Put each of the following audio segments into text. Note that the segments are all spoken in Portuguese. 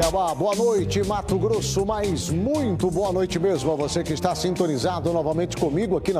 Cuiabá, boa noite, Mato Grosso, mas muito boa noite mesmo a você que está sintonizado novamente comigo aqui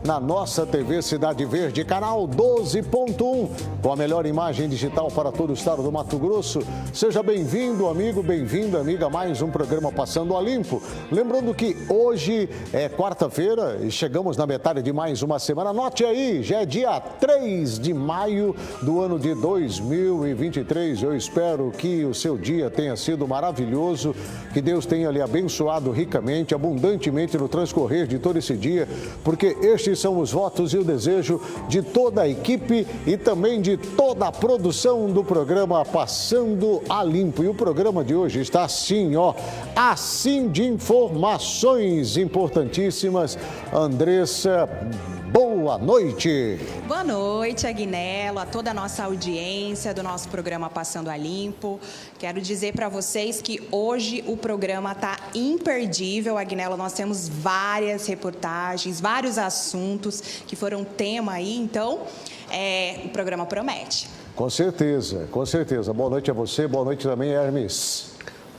na nossa TV Cidade Verde, canal 12.1, com a melhor imagem digital para todo o estado do Mato Grosso. Seja bem-vindo, amigo, bem-vinda, amiga, a mais um programa Passando a Limpo. Lembrando que hoje é quarta-feira e chegamos na metade de mais uma semana. Anote aí, já é dia 3 de maio do ano de 2023. Eu espero que o seu dia tenha sido maravilhoso, que Deus tenha lhe abençoado ricamente, abundantemente no transcorrer de todo esse dia, porque estes são os votos e o desejo de toda a equipe e também de toda a produção do programa Passando a Limpo. E o programa de hoje está assim, assim de informações importantíssimas. Andressa, boa noite. Boa noite, Agnello, a toda a nossa audiência do nosso programa Passando a Limpo. Quero dizer para vocês que hoje o programa está imperdível, Agnello. Nós temos várias reportagens, vários assuntos que foram tema aí, então o programa promete. Com certeza, com certeza. Boa noite a você, boa noite também, Hermes.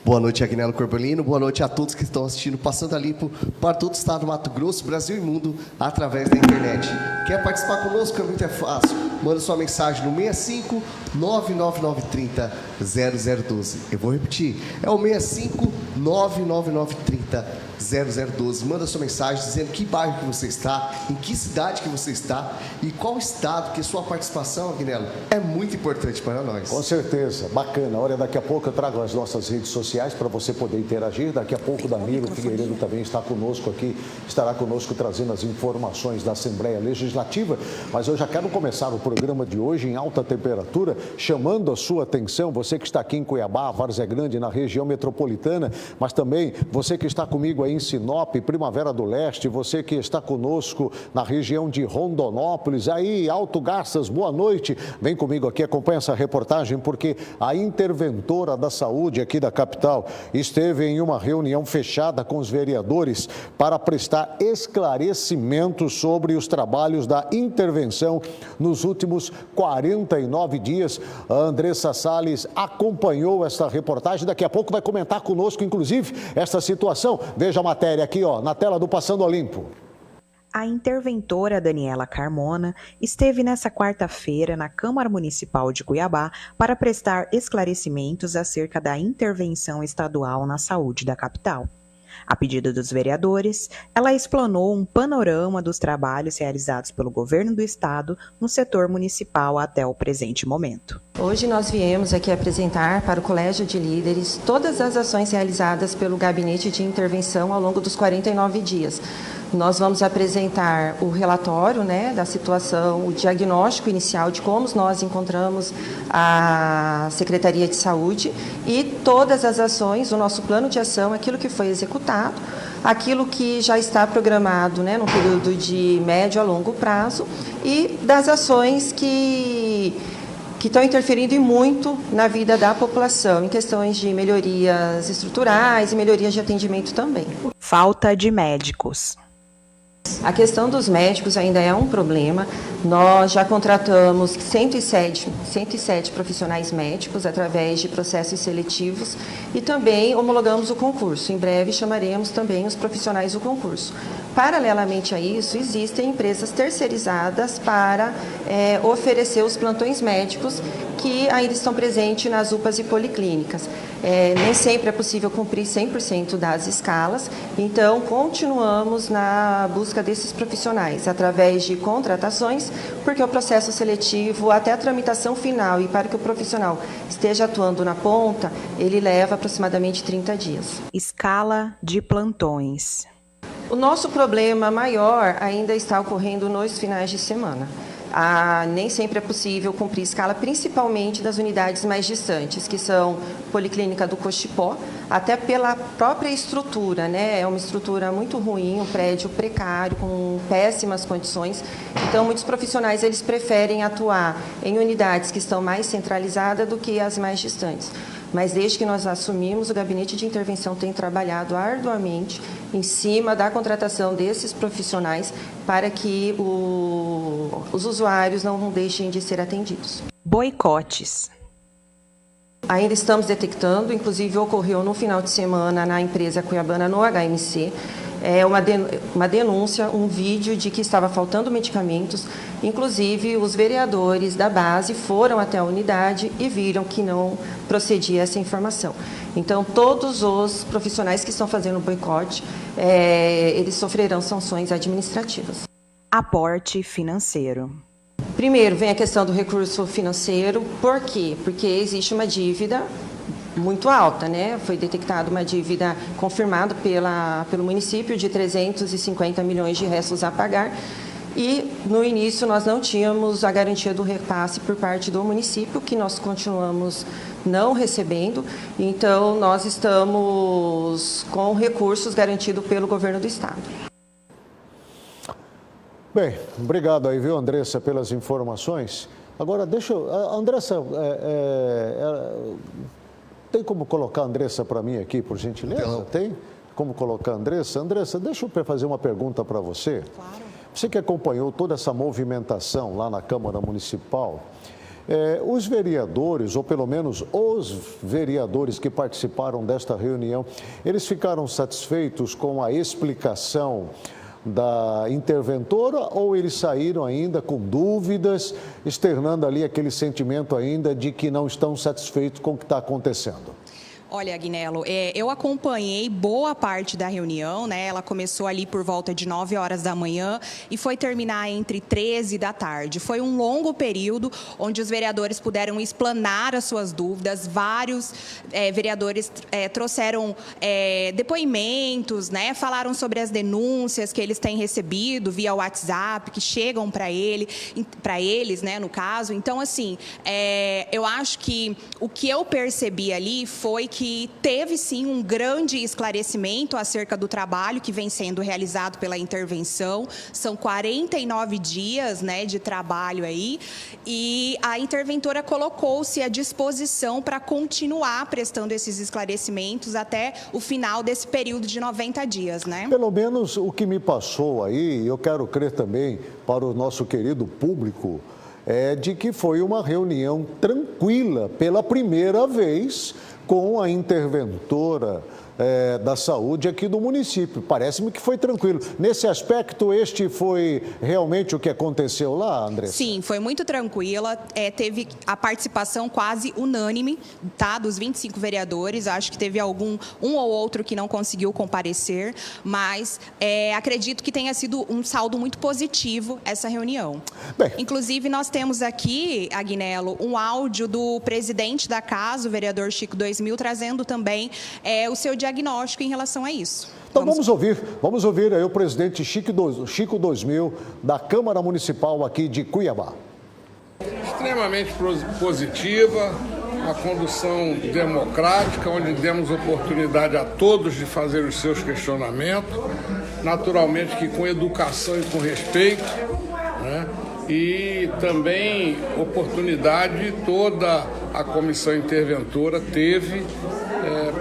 Boa noite, Agnello Corbolino. Boa noite a todos que estão assistindo Passando a Limpo para todo o estado do Mato Grosso, Brasil e mundo, através da internet. Quer participar conosco? É muito fácil. Manda sua mensagem no 65 99930 0012. Eu vou repetir. É o 65 99930 0012. Manda sua mensagem dizendo que bairro que você está, em que cidade que você está e qual estado, que sua participação, Agnello, é muito importante para nós. Com certeza, bacana. Olha, daqui a pouco eu trago as nossas redes sociais para você poder interagir. Daqui a pouco o Danilo Figueiredo também está conosco aqui, estará conosco trazendo as informações da Assembleia Legislativa. Mas eu já quero começar o programa de hoje em alta temperatura, chamando a sua atenção, você que está aqui em Cuiabá, Várzea Grande, na região metropolitana, mas também você que está comigo aí em Sinop, Primavera do Leste, você que está conosco na região de Rondonópolis, aí Alto Garças, boa noite. Vem comigo aqui, acompanha essa reportagem, porque a interventora da saúde aqui da capital esteve em uma reunião fechada com os vereadores para prestar esclarecimentos sobre os trabalhos da intervenção nos últimos 49 dias. A Andressa Salles acompanhou essa reportagem, daqui a pouco vai comentar conosco, inclusive, essa situação. Veja a matéria aqui, na tela do Passando a Limpo. A interventora Daniela Carmona esteve nessa quarta-feira na Câmara Municipal de Cuiabá para prestar esclarecimentos acerca da intervenção estadual na saúde da capital. A pedido dos vereadores, ela explanou um panorama dos trabalhos realizados pelo governo do estado no setor municipal até o presente momento. Hoje nós viemos aqui apresentar para o Colégio de Líderes todas as ações realizadas pelo Gabinete de Intervenção ao longo dos 49 dias. Nós vamos apresentar o relatório, da situação, o diagnóstico inicial de como nós encontramos a Secretaria de Saúde e todas as ações, o nosso plano de ação, aquilo que foi executado, aquilo que já está programado no período de médio a longo prazo e das ações que estão interferindo e muito na vida da população, em questões de melhorias estruturais e melhorias de atendimento também. Falta de médicos. A questão dos médicos ainda é um problema. Nós já contratamos 107 profissionais médicos através de processos seletivos e também homologamos o concurso. Em breve chamaremos também os profissionais do concurso. Paralelamente a isso, existem empresas terceirizadas para oferecer os plantões médicos que ainda estão presentes nas UPAs e policlínicas. Nem sempre é possível cumprir 100% das escalas, então continuamos na busca desses profissionais através de contratações, porque o processo seletivo, até a tramitação final e para que o profissional esteja atuando na ponta, ele leva aproximadamente 30 dias. Escala de plantões. O nosso problema maior ainda está ocorrendo nos finais de semana. Nem sempre é possível cumprir escala, principalmente das unidades mais distantes, que são Policlínica do Cochipó, até pela própria estrutura, É uma estrutura muito ruim, um prédio precário, com péssimas condições. Então, muitos profissionais eles preferem atuar em unidades que estão mais centralizadas do que as mais distantes. Mas desde que nós assumimos, o Gabinete de Intervenção tem trabalhado arduamente em cima da contratação desses profissionais para que os usuários não deixem de ser atendidos. Boicotes. Ainda estamos detectando, inclusive ocorreu no final de semana na empresa cuiabana, no HMC, uma denúncia, um vídeo de que estava faltando medicamentos. Inclusive, os vereadores da base foram até a unidade e viram que não procedia essa informação. Então, todos os profissionais que estão fazendo o boicote, eles sofrerão sanções administrativas. Aporte financeiro. Primeiro, vem a questão do recurso financeiro. Por quê? Porque existe uma dívida muito alta, né? Foi detectada uma dívida confirmada pelo município de 350 milhões de restos a pagar. E, no início, nós não tínhamos a garantia do repasse por parte do município, que nós continuamos não recebendo. Então, nós estamos com recursos garantidos pelo governo do estado. Bem, obrigado aí, viu, Andressa, pelas informações. Agora, deixa eu... Andressa, tem como colocar a Andressa para mim aqui, por gentileza? Não. Tem como colocar a Andressa? Andressa, deixa eu fazer uma pergunta para você. Claro. Você que acompanhou toda essa movimentação lá na Câmara Municipal, os vereadores, ou pelo menos os vereadores que participaram desta reunião, eles ficaram satisfeitos com a explicação da interventora ou eles saíram ainda com dúvidas, externando ali aquele sentimento ainda de que não estão satisfeitos com o que está acontecendo? Olha, Agnello, eu acompanhei boa parte da reunião, né? Ela começou ali por volta de 9 horas da manhã e foi terminar entre 13 da tarde. Foi um longo período onde os vereadores puderam explanar as suas dúvidas. Vários vereadores trouxeram depoimentos, né? Falaram sobre as denúncias que eles têm recebido via WhatsApp, que chegam para eles, né, no caso. Então, assim, eu acho que o que eu percebi ali foi que teve, sim, um grande esclarecimento acerca do trabalho que vem sendo realizado pela intervenção. São 49 dias, né, de trabalho aí, e a interventora colocou-se à disposição para continuar prestando esses esclarecimentos até o final desse período de 90 dias, né? Pelo menos o que me passou aí, eu quero crer também para o nosso querido público, de que foi uma reunião tranquila pela primeira vez com a interventora da saúde aqui do município. Parece-me que foi tranquilo. Nesse aspecto, este foi realmente o que aconteceu lá, Andressa? Sim, foi muito tranquila. Teve a participação quase unânime, tá, dos 25 vereadores. Acho que teve um ou outro que não conseguiu comparecer, mas acredito que tenha sido um saldo muito positivo essa reunião. Bem, inclusive, nós temos aqui, Agnello, um áudio do presidente da casa, o vereador Chico 2000, trazendo também o seu diagnóstico em relação a isso. Então vamos ouvir aí o presidente Chico 2000 da Câmara Municipal aqui de Cuiabá. Extremamente positiva, uma condução democrática, onde demos oportunidade a todos de fazer os seus questionamentos, naturalmente que com educação e com respeito, né? E também oportunidade toda a comissão interventora teve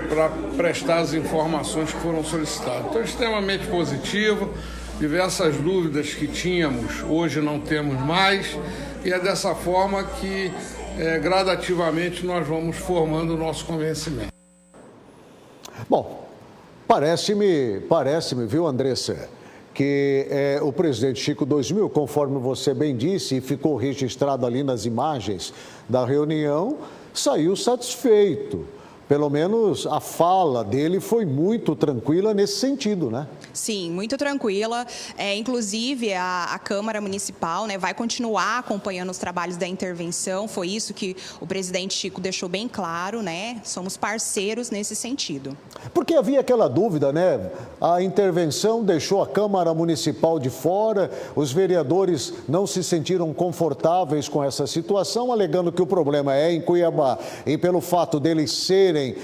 para prestar as informações que foram solicitadas. Então, extremamente positivo, diversas dúvidas que tínhamos, hoje não temos mais, e é dessa forma que gradativamente nós vamos formando o nosso convencimento. Bom, parece-me, viu, Andressa, que o presidente Chico 2000, conforme você bem disse, e ficou registrado ali nas imagens da reunião, saiu satisfeito. Pelo menos a fala dele foi muito tranquila nesse sentido, né? Sim, muito tranquila. Inclusive, a Câmara Municipal, né, vai continuar acompanhando os trabalhos da intervenção. Foi isso que o presidente Chico deixou bem claro, né? Somos parceiros nesse sentido. Porque havia aquela dúvida, né? A intervenção deixou a Câmara Municipal de fora, os vereadores não se sentiram confortáveis com essa situação, alegando que o problema é em Cuiabá. E pelo fato deles serem serem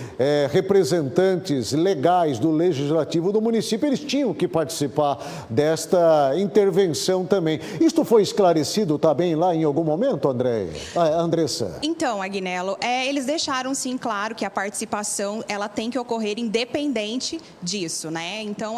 representantes legais do Legislativo do município, eles tinham que participar desta intervenção também. Isto foi esclarecido também lá em algum momento, Andressa? Então, Agnello, eles deixaram sim claro que a participação ela tem que ocorrer independente disso, né? Então,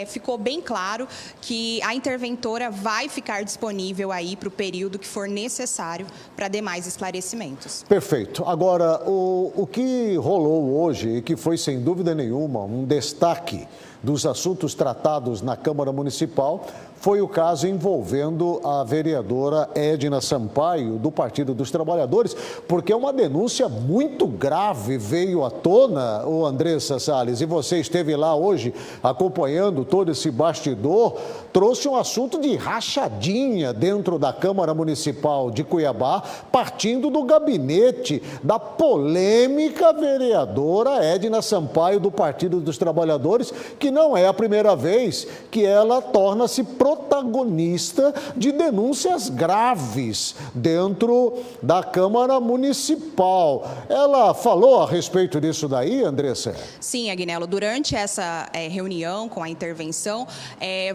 ficou bem claro que a interventora vai ficar disponível aí para o período que for necessário para demais esclarecimentos. Perfeito. Agora, o que rolou hoje e que foi, sem dúvida nenhuma, um destaque dos assuntos tratados na Câmara Municipal foi o caso envolvendo a vereadora Edna Sampaio, do Partido dos Trabalhadores, porque uma denúncia muito grave veio à tona, Andressa Salles, e você esteve lá hoje acompanhando todo esse bastidor, trouxe um assunto de rachadinha dentro da Câmara Municipal de Cuiabá, partindo do gabinete da polêmica vereadora Edna Sampaio, do Partido dos Trabalhadores, que não é a primeira vez que ela torna-se protagonista de denúncias graves dentro da Câmara Municipal. Ela falou a respeito disso daí, Andressa? Sim, Agnello, durante essa reunião com a intervenção,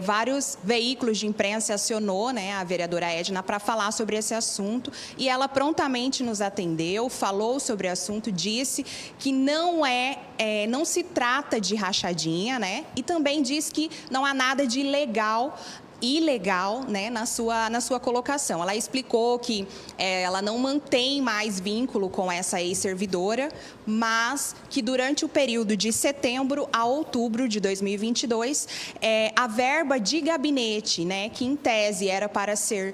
vários veículos de imprensa acionou, né, a vereadora Edna para falar sobre esse assunto e ela prontamente nos atendeu, falou sobre o assunto, disse que não se trata de rachadinha, né, e também disse que não há nada de ilegal, né, na sua colocação. Ela explicou que ela não mantém mais vínculo com essa ex-servidora, mas que durante o período de setembro a outubro de 2022, a verba de gabinete, né, que em tese era para ser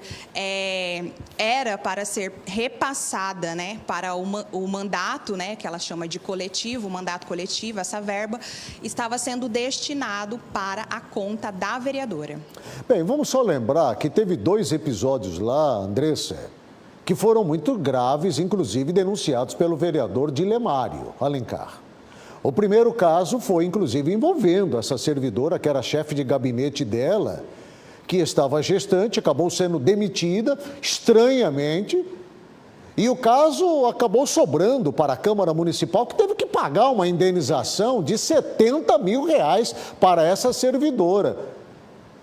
repassada, né, para o mandato, né, que ela chama de coletivo, o mandato coletivo, essa verba estava sendo destinado para a conta da vereadora. Bem, vamos só lembrar que teve 2 episódios lá, Andressa, que foram muito graves, inclusive denunciados pelo vereador Dilemário Alencar. O primeiro caso foi, inclusive, envolvendo essa servidora, que era chefe de gabinete dela, que estava gestante, acabou sendo demitida, estranhamente, e o caso acabou sobrando para a Câmara Municipal, que teve que pagar uma indenização de R$70 mil para essa servidora.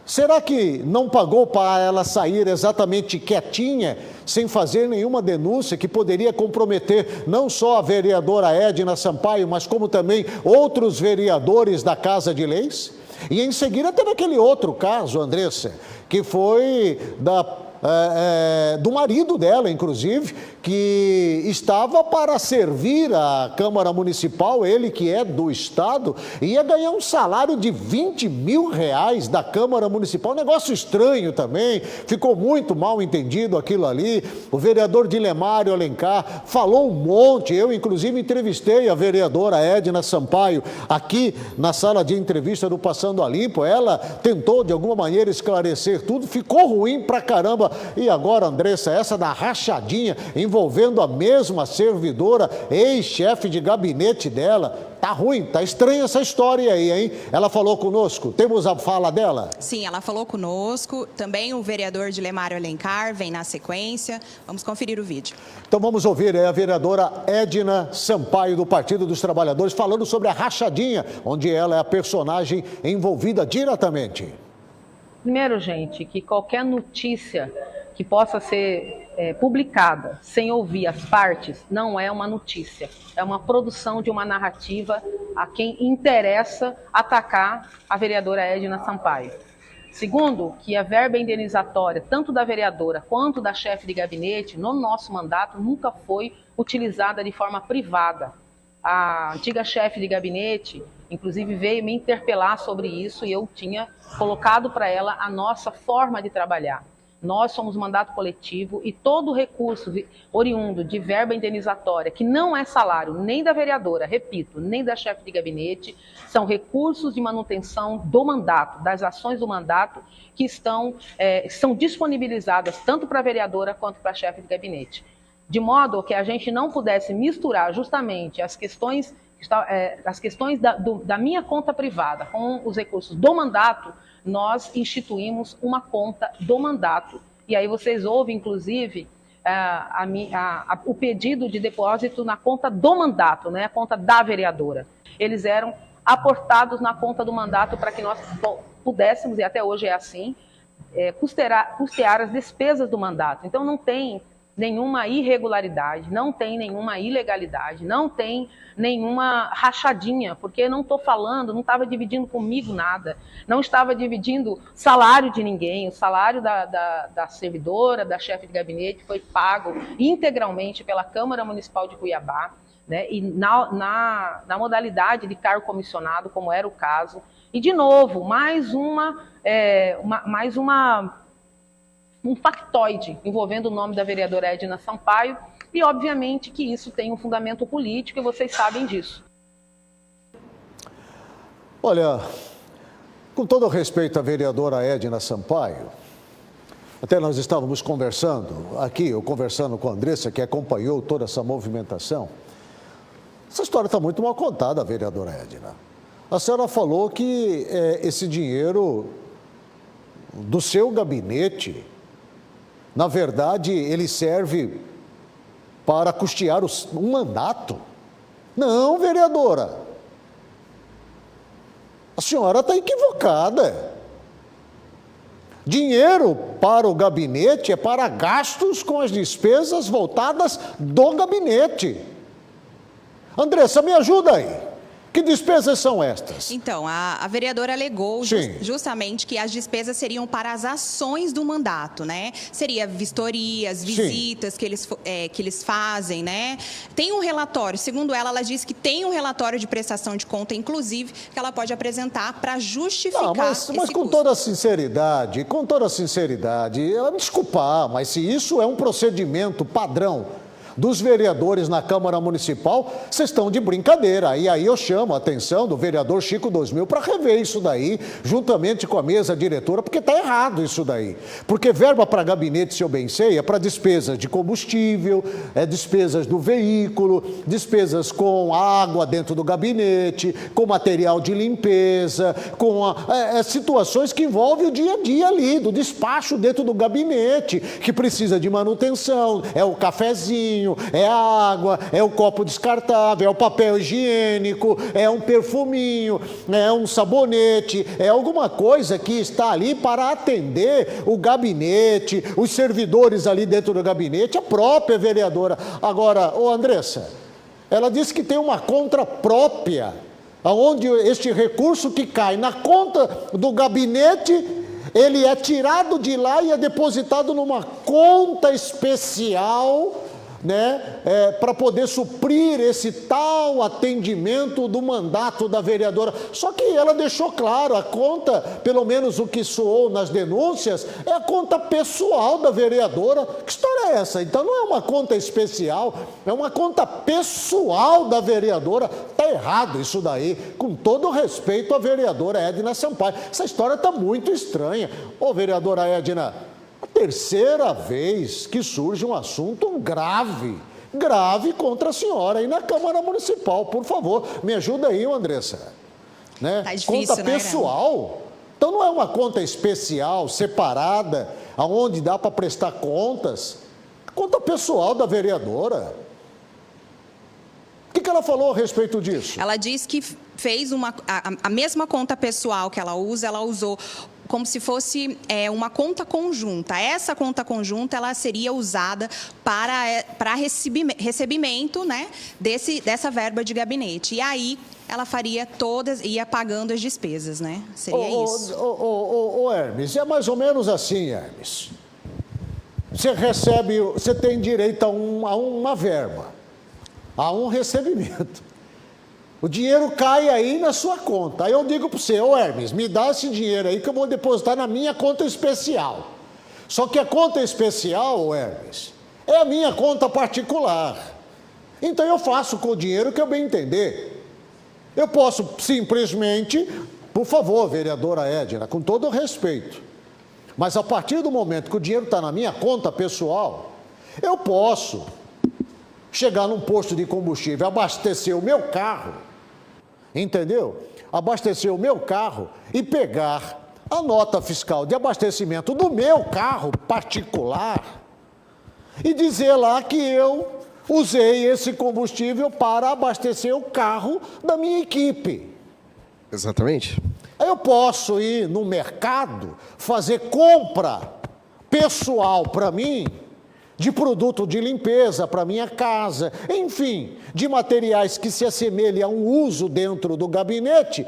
Será que não pagou para ela sair exatamente quietinha, sem fazer nenhuma denúncia que poderia comprometer não só a vereadora Edna Sampaio, mas como também outros vereadores da Casa de Leis? E em seguida teve aquele outro caso, Andressa, que foi do marido dela, inclusive, que estava para servir a Câmara Municipal, ele que é do Estado, ia ganhar um salário de R$20 mil da Câmara Municipal, negócio estranho também, ficou muito mal entendido aquilo ali. O vereador Dilemário Alencar falou um monte, eu inclusive entrevistei a vereadora Edna Sampaio aqui na sala de entrevista do Passando a Limpo, ela tentou de alguma maneira esclarecer tudo, ficou ruim pra caramba. E agora, Andressa, essa da rachadinha envolvendo a mesma servidora, ex-chefe de gabinete dela, tá ruim, tá estranha essa história aí, hein? Ela falou conosco, temos a fala dela? Sim, ela falou conosco, também o vereador Dilemário Alencar vem na sequência, vamos conferir o vídeo. Então vamos ouvir a vereadora Edna Sampaio, do Partido dos Trabalhadores, falando sobre a rachadinha, onde ela é a personagem envolvida diretamente. Primeiro, gente, que qualquer notícia que possa ser publicada sem ouvir as partes não é uma notícia, é uma produção de uma narrativa a quem interessa atacar a vereadora Edna Sampaio. Segundo, que a verba indenizatória, tanto da vereadora quanto da chefe de gabinete, no nosso mandato, nunca foi utilizada de forma privada. A antiga chefe de gabinete, inclusive, veio me interpelar sobre isso e eu tinha colocado para ela a nossa forma de trabalhar. Nós somos mandato coletivo e todo recurso oriundo de verba indenizatória, que não é salário nem da vereadora, repito, nem da chefe de gabinete, são recursos de manutenção do mandato, das ações do mandato, que são disponibilizadas tanto para a vereadora quanto para a chefe de gabinete. De modo que a gente não pudesse misturar justamente as questões da minha conta privada com os recursos do mandato, nós instituímos uma conta do mandato. E aí vocês ouvem, inclusive, o pedido de depósito na conta do mandato, né, a conta da vereadora. Eles eram aportados na conta do mandato para que nós pudéssemos, e até hoje é assim, custear as despesas do mandato. Então não tem nenhuma irregularidade, não tem nenhuma ilegalidade, não tem nenhuma rachadinha, porque não estou falando, não estava dividindo comigo nada, não estava dividindo salário de ninguém, o salário da servidora, da chefe de gabinete foi pago integralmente pela Câmara Municipal de Cuiabá, né, e na modalidade de cargo comissionado, como era o caso. E, de novo, mais um factoide envolvendo o nome da vereadora Edna Sampaio, e obviamente que isso tem um fundamento político e vocês sabem disso. Olha, com todo respeito à vereadora Edna Sampaio, até nós estávamos conversando aqui, eu conversando com a Andressa, que acompanhou toda essa movimentação. Essa história está muito mal contada, vereadora Edna. A senhora falou que esse dinheiro do seu gabinete, na verdade, ele serve para custear um mandato. Não, vereadora. A senhora está equivocada. Dinheiro para o gabinete é para gastos com as despesas voltadas do gabinete. Andressa, me ajuda aí. Que despesas são estas? Então, a vereadora alegou justamente que as despesas seriam para as ações do mandato, né? Seria vistorias, visitas que eles fazem, né? Tem um relatório, segundo ela disse que tem um relatório de prestação de conta, inclusive, que ela pode apresentar para justificar mas com toda sinceridade, me desculpar, mas se isso é um procedimento padrão dos vereadores na Câmara Municipal, vocês estão de brincadeira. E aí eu chamo a atenção do vereador Chico 2000 para rever isso daí, juntamente com a mesa diretora, porque está errado isso daí. Porque verba para gabinete, se eu bem sei, é para despesas de combustível, despesas do veículo, despesas com água dentro do gabinete, com material de limpeza, com situações que envolvem o dia a dia ali, do despacho dentro do gabinete, que precisa de manutenção, é o cafezinho, é a água, é o copo descartável, é o papel higiênico, é um perfuminho, é um sabonete, é alguma coisa que está ali para atender o gabinete, os servidores ali dentro do gabinete, a própria vereadora. Agora, Andressa, ela disse que tem uma conta própria, onde este recurso que cai na conta do gabinete, ele é tirado de lá e é depositado numa conta especial, né, para poder suprir esse tal atendimento do mandato da vereadora. Só que ela deixou claro, a conta, pelo menos o que soou nas denúncias, é a conta pessoal da vereadora. Que história é essa? Então não é uma conta especial, é uma conta pessoal da vereadora. Está errado isso daí, com todo respeito à vereadora Edna Sampaio. Essa história está muito estranha. Ô, vereadora Edna, a terceira vez que surge um assunto grave contra a senhora aí na Câmara Municipal. Por favor, me ajuda aí, Andressa. Né? Tá difícil, conta pessoal. Então não é uma conta especial, separada, aonde dá para prestar contas. Conta pessoal da vereadora. O que ela falou a respeito disso? Ela disse que fez a mesma conta pessoal que ela usou como se fosse uma conta conjunta. Essa conta conjunta ela seria usada para recebimento, né, dessa verba de gabinete. E aí ela ia pagando as despesas, né? Seria isso. Hermes, é mais ou menos assim, Hermes. Você tem direito a uma verba, a um recebimento. O dinheiro cai aí na sua conta. Aí eu digo para você, Hermes, me dá esse dinheiro aí que eu vou depositar na minha conta especial. Só que a conta especial, Hermes, é a minha conta particular. Então eu faço com o dinheiro que eu bem entender. Eu posso simplesmente, por favor, vereadora Edna, com todo o respeito, mas a partir do momento que o dinheiro está na minha conta pessoal, eu posso chegar num posto de combustível, abastecer o meu carro, entendeu? Abastecer o meu carro e pegar a nota fiscal de abastecimento do meu carro particular e dizer lá que eu usei esse combustível para abastecer o carro da minha equipe. Exatamente. Eu posso ir no mercado, fazer compra pessoal para mim, de produto de limpeza para minha casa, enfim, de materiais que se assemelhem a um uso dentro do gabinete,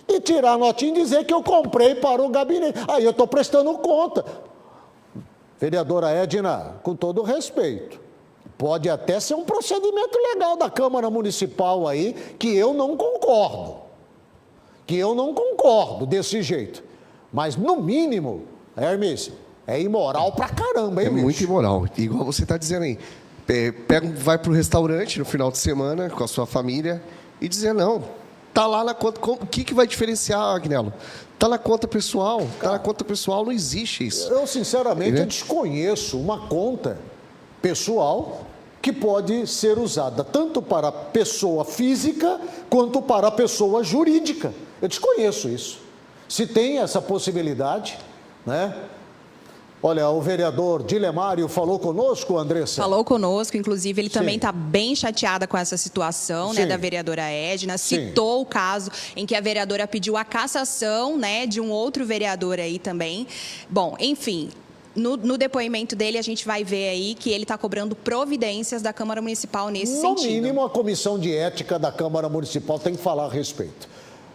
e tirar a notinha e dizer que eu comprei para o gabinete. Aí eu estou prestando conta. Vereadora Edna, com todo respeito, pode até ser um procedimento legal da Câmara Municipal aí, que eu não concordo. Desse jeito. Mas, no mínimo, Hermes, é imoral pra caramba, hein, bicho? Muito imoral. Igual você está dizendo aí. Vai para o restaurante no final de semana com a sua família e dizer, não, tá lá na conta. O que vai diferenciar, Agnello? Tá na conta pessoal. Tá na conta pessoal, não existe isso. Eu, sinceramente, eu desconheço uma conta pessoal que pode ser usada tanto para pessoa física quanto para pessoa jurídica. Eu desconheço isso. Se tem essa possibilidade, né? Olha, o vereador Dilemário falou conosco, Andressa? Falou conosco, inclusive ele também está bem chateada com essa situação, né, da vereadora Edna, citou o caso em que a vereadora pediu a cassação, né, de um outro vereador aí também. Bom, enfim, no depoimento dele a gente vai ver aí que ele está cobrando providências da Câmara Municipal nesse sentido. No mínimo, a Comissão de Ética da Câmara Municipal tem que falar a respeito.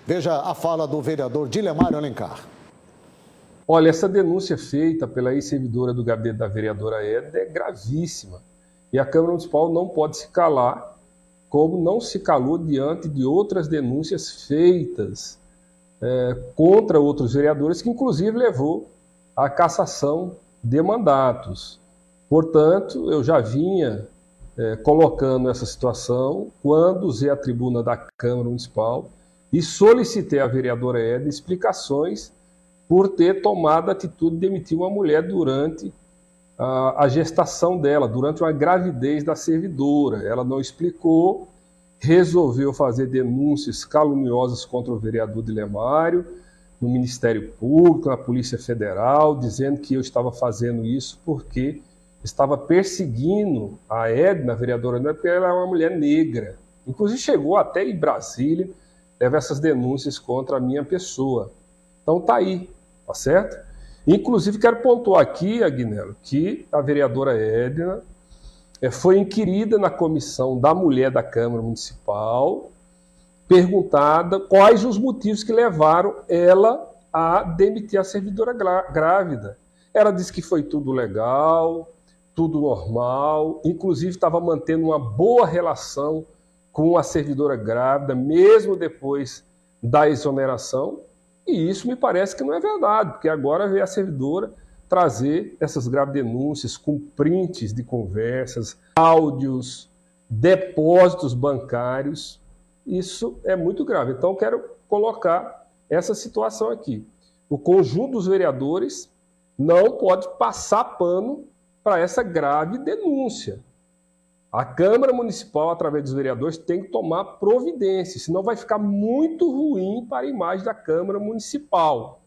Veja a fala do vereador Dilemário Alencar. Olha, essa denúncia feita pela ex-servidora do gabinete da vereadora Edna é gravíssima. E a Câmara Municipal não pode se calar, como não se calou diante de outras denúncias feitas contra outros vereadores, que inclusive levou à cassação de mandatos. Portanto, eu já vinha colocando essa situação quando usei a tribuna da Câmara Municipal e solicitei à vereadora Edna explicações por ter tomado a atitude de demitir uma mulher durante a gestação dela, durante uma gravidez da servidora. Ela não explicou, resolveu fazer denúncias caluniosas contra o vereador Dilemário, no Ministério Público, na Polícia Federal, dizendo que eu estava fazendo isso porque estava perseguindo a Edna, a vereadora Edna, porque ela é uma mulher negra. Inclusive chegou até em Brasília, leva essas denúncias contra a minha pessoa. Então tá aí, tá certo? Inclusive quero pontuar aqui, Agnello, que a vereadora Edna foi inquirida na comissão da mulher da Câmara Municipal, perguntada quais os motivos que levaram ela a demitir a servidora grávida. Ela disse que foi tudo legal, tudo normal, inclusive estava mantendo uma boa relação com a servidora grávida, mesmo depois da exoneração, e isso me parece que não é verdade, porque agora veio a servidora trazer essas graves denúncias com prints de conversas, áudios, depósitos bancários. Isso é muito grave. Então, quero colocar essa situação aqui. O conjunto dos vereadores não pode passar pano para essa grave denúncia. A Câmara Municipal, através dos vereadores, tem que tomar providência, senão vai ficar muito ruim para a imagem da Câmara Municipal.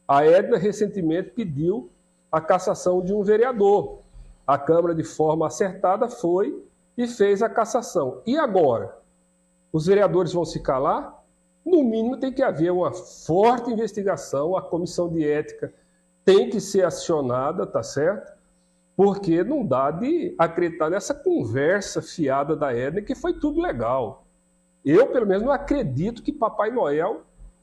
A Edna recentemente pediu a cassação de um vereador. A Câmara, de forma acertada, foi e fez a cassação. E agora? Os vereadores vão se calar? No mínimo tem que haver uma forte investigação, a Comissão de Ética tem que ser acionada, tá certo? Porque não dá de acreditar nessa conversa fiada da Edna que foi tudo legal. Eu, pelo menos, não acredito que Papai Noel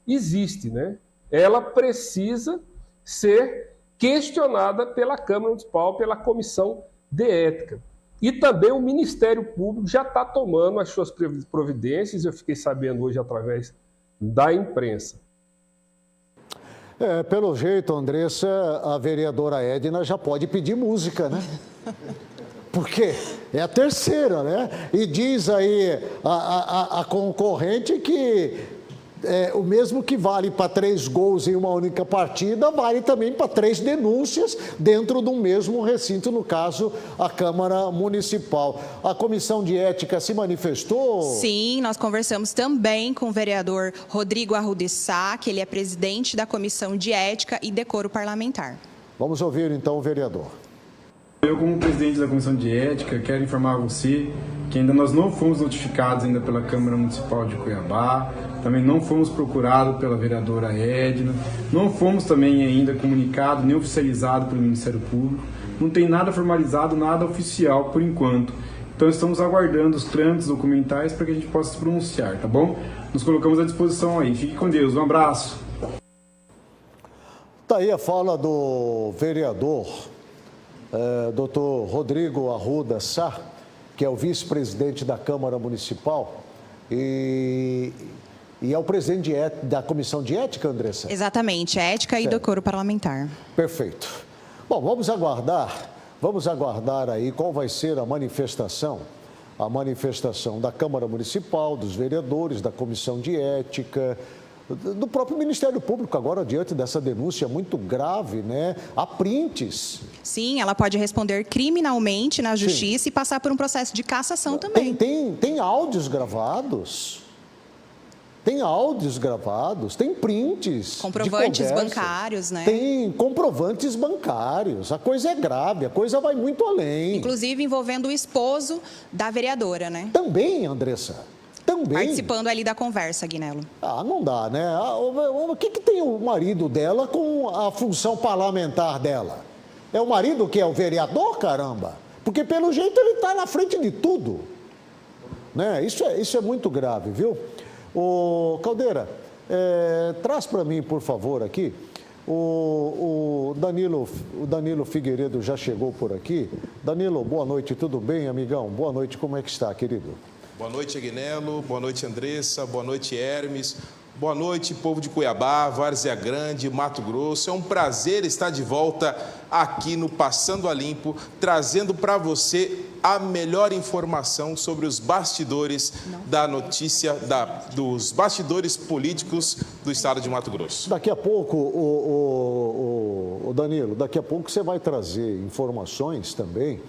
existe, né? Ela precisa ser questionada pela Câmara Municipal, pela Comissão de Ética. E também o Ministério Público já está tomando as suas providências, eu fiquei sabendo hoje através da imprensa. Pelo jeito, Andressa, a vereadora Edna já pode pedir música, né? Porque é a terceira, né? E diz aí a concorrente que o mesmo que vale para 3 gols em uma única partida, vale também para 3 denúncias dentro do mesmo recinto, no caso, a Câmara Municipal. A Comissão de Ética se manifestou? Sim, nós conversamos também com o vereador Rodrigo Arrudissá, que ele é presidente da Comissão de Ética e Decoro Parlamentar. Vamos ouvir, então, o vereador. Eu, como presidente da Comissão de Ética, quero informar a você que ainda nós não fomos notificados ainda pela Câmara Municipal de Cuiabá, também não fomos procurados pela vereadora Edna, não fomos também ainda comunicados nem oficializados pelo Ministério Público, não tem nada formalizado, nada oficial por enquanto. Então estamos aguardando os trâmites documentais para que a gente possa se pronunciar, tá bom? Nos colocamos à disposição aí. Fique com Deus, um abraço. Tá aí a fala do vereador, doutor Rodrigo Arruda Sá, que é o vice-presidente da Câmara Municipal e é o presidente da Comissão de Ética, Andressa? Exatamente, ética e decoro parlamentar. Perfeito. Bom, vamos aguardar aí qual vai ser a manifestação da Câmara Municipal, dos vereadores, da Comissão de Ética, do próprio Ministério Público, agora diante dessa denúncia muito grave, né? Há prints. Sim, ela pode responder criminalmente na justiça. Sim. E passar por um processo de cassação também. Tem áudios gravados. Tem prints. Comprovantes bancários, né? Tem comprovantes bancários. A coisa é grave, a coisa vai muito além. Inclusive envolvendo o esposo da vereadora, né? Também, Andressa. Também. Participando ali da conversa, Aguinello. Não dá, né? O que tem o marido dela com a função parlamentar dela? É o marido que é o vereador, caramba? Porque, pelo jeito, ele está na frente de tudo. Né? Isso é muito grave, viu? Ô, Caldeira, traz para mim, por favor, aqui. O Danilo Figueiredo já chegou por aqui. Danilo, boa noite, tudo bem, amigão? Boa noite, como é que está, querido? Boa noite, Aguinello. Boa noite, Andressa. Boa noite, Hermes. Boa noite, povo de Cuiabá, Várzea Grande, Mato Grosso. É um prazer estar de volta aqui no Passando a Limpo, trazendo para você a melhor informação sobre os bastidores da notícia, dos bastidores políticos do estado de Mato Grosso. Daqui a pouco, o Danilo, daqui a pouco você vai trazer informações também.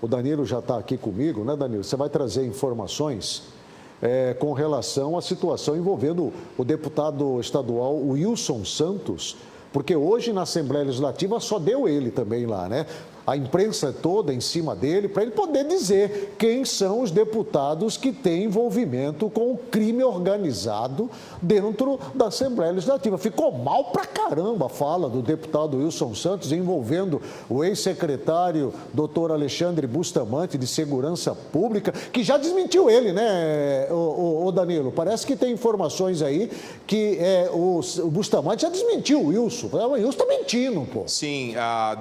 O Danilo já está aqui comigo, né, Danilo? Você vai trazer informações com relação à situação envolvendo o deputado estadual Wilson Santos, porque hoje na Assembleia Legislativa só deu ele também lá, né? A imprensa toda em cima dele, para ele poder dizer quem são os deputados que têm envolvimento com o crime organizado dentro da Assembleia Legislativa. Ficou mal pra caramba a fala do deputado Wilson Santos envolvendo o ex-secretário doutor Alexandre Bustamante de Segurança Pública, que já desmentiu ele, né, o Danilo? Parece que tem informações aí que o Bustamante já desmentiu o Wilson. O Wilson está mentindo, pô. Sim, a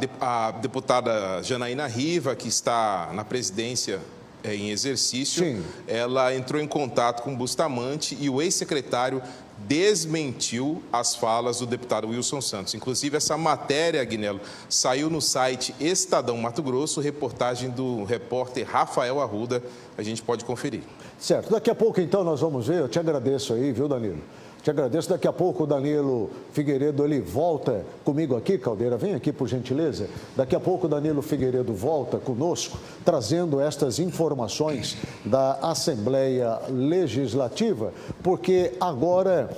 deputada Janaína Riva, que está na presidência em exercício, Sim. Ela entrou em contato com o Bustamante e o ex-secretário desmentiu as falas do deputado Wilson Santos. Inclusive, essa matéria, Aguinello, saiu no site Estadão Mato Grosso, reportagem do repórter Rafael Arruda. A gente pode conferir. Certo. Daqui a pouco, então, nós vamos ver. Eu te agradeço aí, viu, Danilo? Te agradeço. Daqui a pouco o Danilo Figueiredo, ele volta comigo aqui, Caldeira, vem aqui por gentileza. Daqui a pouco o Danilo Figueiredo volta conosco, trazendo estas informações da Assembleia Legislativa, porque agora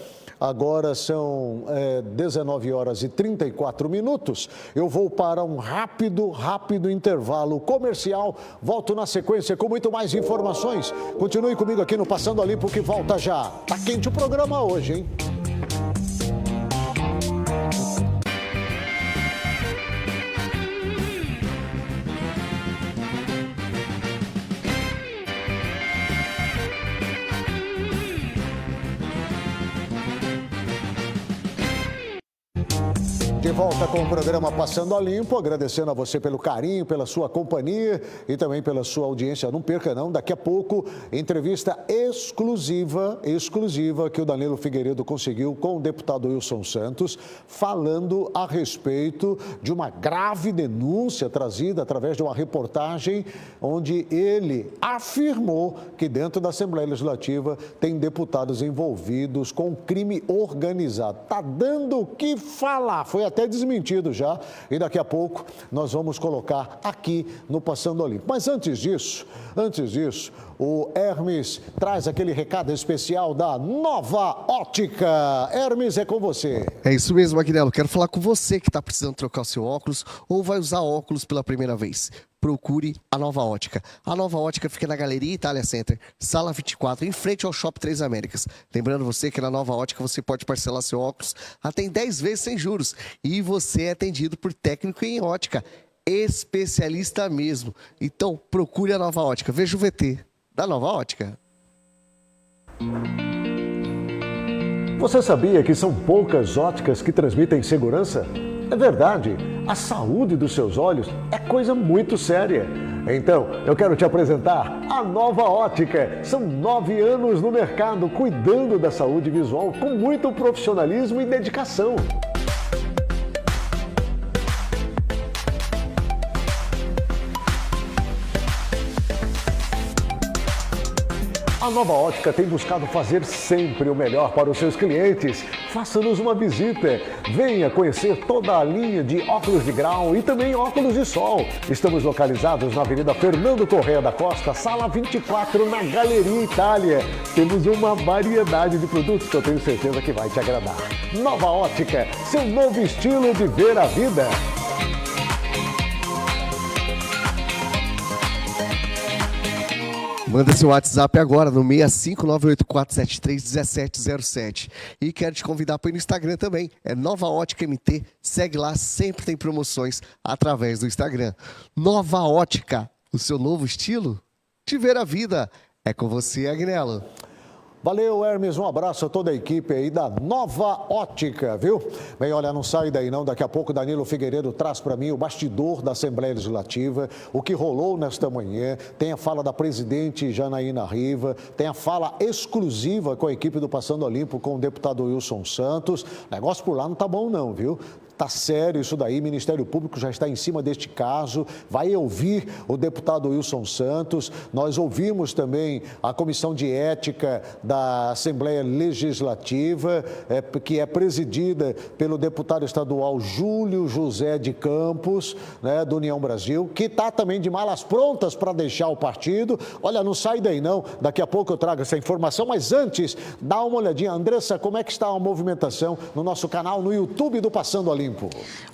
são 19 horas e 34 minutos. Eu vou para um rápido intervalo comercial. Volto na sequência com muito mais informações. Continue comigo aqui no Passando a Limpo, que volta já. Tá quente o programa hoje, hein? De volta com o programa Passando a Limpo, agradecendo a você pelo carinho, pela sua companhia e também pela sua audiência. Não perca não, daqui a pouco, entrevista exclusiva que o Danilo Figueiredo conseguiu com o deputado Wilson Santos, falando a respeito de uma grave denúncia trazida através de uma reportagem onde ele afirmou que dentro da Assembleia Legislativa tem deputados envolvidos com crime organizado. Tá dando o que falar, foi até desmentido já, e daqui a pouco nós vamos colocar aqui no Passando a Limpo. Mas antes disso, o Hermes traz aquele recado especial da Nova Ótica. Hermes, é com você. É isso mesmo, Aguinello. Quero falar com você que está precisando trocar o seu óculos ou vai usar óculos pela primeira vez. procure a Nova Ótica. A Nova Ótica fica na Galeria Itália Center, sala 24, em frente ao Shopping Três Américas. Lembrando você que na Nova Ótica você pode parcelar seu óculos até em 10 vezes sem juros. E você é atendido por técnico em ótica, especialista mesmo. Então, procure a Nova Ótica. Veja o VT da Nova Ótica. Você sabia que são poucas óticas que transmitem segurança? É verdade, a saúde dos seus olhos é coisa muito séria. Então, eu quero te apresentar a Nova Ótica. São 9 anos no mercado, cuidando da saúde visual com muito profissionalismo e dedicação. A Nova Ótica tem buscado fazer sempre o melhor para os seus clientes. Faça-nos uma visita. Venha conhecer toda a linha de óculos de grau e também óculos de sol. Estamos localizados na Avenida Fernando Correia da Costa, sala 24, na Galeria Itália. Temos uma variedade de produtos que eu tenho certeza que vai te agradar. Nova Ótica, seu novo estilo de ver a vida. Manda seu WhatsApp agora no 65984731707. E quero te convidar para ir no Instagram também. É Nova Ótica MT. Segue lá, sempre tem promoções através do Instagram. Nova Ótica, o seu novo estilo de ver a vida. É com você, Agnello. Valeu, Hermes, um abraço a toda a equipe aí da Nova Ótica, viu? Bem, olha, não sai daí não, daqui a pouco Danilo Figueiredo traz para mim o bastidor da Assembleia Legislativa, o que rolou nesta manhã, tem a fala da presidente Janaína Riva, tem a fala exclusiva com a equipe do Passando a Limpo com o deputado Wilson Santos. O negócio por lá não tá bom não, viu? Tá sério isso daí, o Ministério Público já está em cima deste caso, vai ouvir o deputado Wilson Santos, nós ouvimos também a Comissão de Ética da Assembleia Legislativa, que é presidida pelo deputado estadual Júlio José de Campos, né, do União Brasil, que está também de malas prontas para deixar o partido. Olha, não sai daí não, daqui a pouco eu trago essa informação, mas antes, dá uma olhadinha. Andressa, como é que está a movimentação no nosso canal, no YouTube do Passando a Limpo?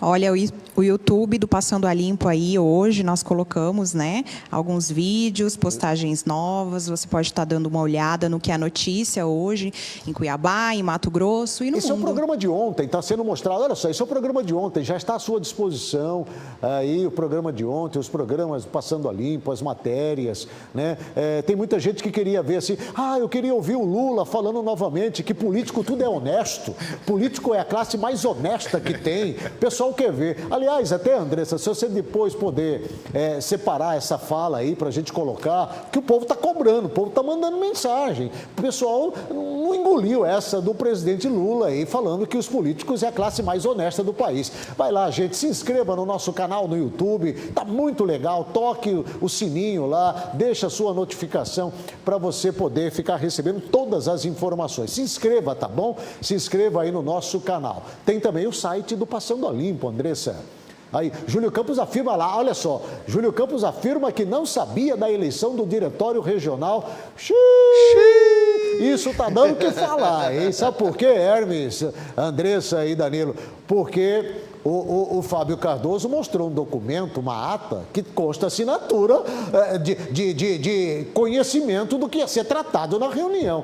Olha, o YouTube do Passando a Limpo aí, hoje nós colocamos, né, alguns vídeos, postagens novas, você pode estar dando uma olhada no que é a notícia hoje em Cuiabá, em Mato Grosso e no mundo. Esse é o programa de ontem, está sendo mostrado, olha só, esse é o programa de ontem, já está à sua disposição aí o programa de ontem, os programas Passando a Limpo, as matérias, né, tem muita gente que queria ver assim, eu queria ouvir o Lula falando novamente que político tudo é honesto, político é a classe mais honesta que tem. O pessoal quer ver. Aliás, até, Andressa, se você depois puder separar essa fala aí para a gente colocar, que o povo está cobrando, o povo está mandando mensagem. O pessoal não engoliu essa do presidente Lula aí, falando que os políticos é a classe mais honesta do país. Vai lá, gente, se inscreva no nosso canal no YouTube, tá muito legal, toque o sininho lá, deixa a sua notificação para você poder ficar recebendo todas as informações. Se inscreva, tá bom? Se inscreva aí no nosso canal. Tem também o site do Passando a Limpo, Andressa. Aí, Júlio Campos afirma lá, olha só, Júlio Campos afirma que não sabia da eleição do Diretório Regional. Isso tá dando o que falar, hein? Sabe por quê, Hermes, Andressa e Danilo? Porque o Fábio Cardoso mostrou um documento, uma ata, que consta assinatura de conhecimento do que ia ser tratado na reunião.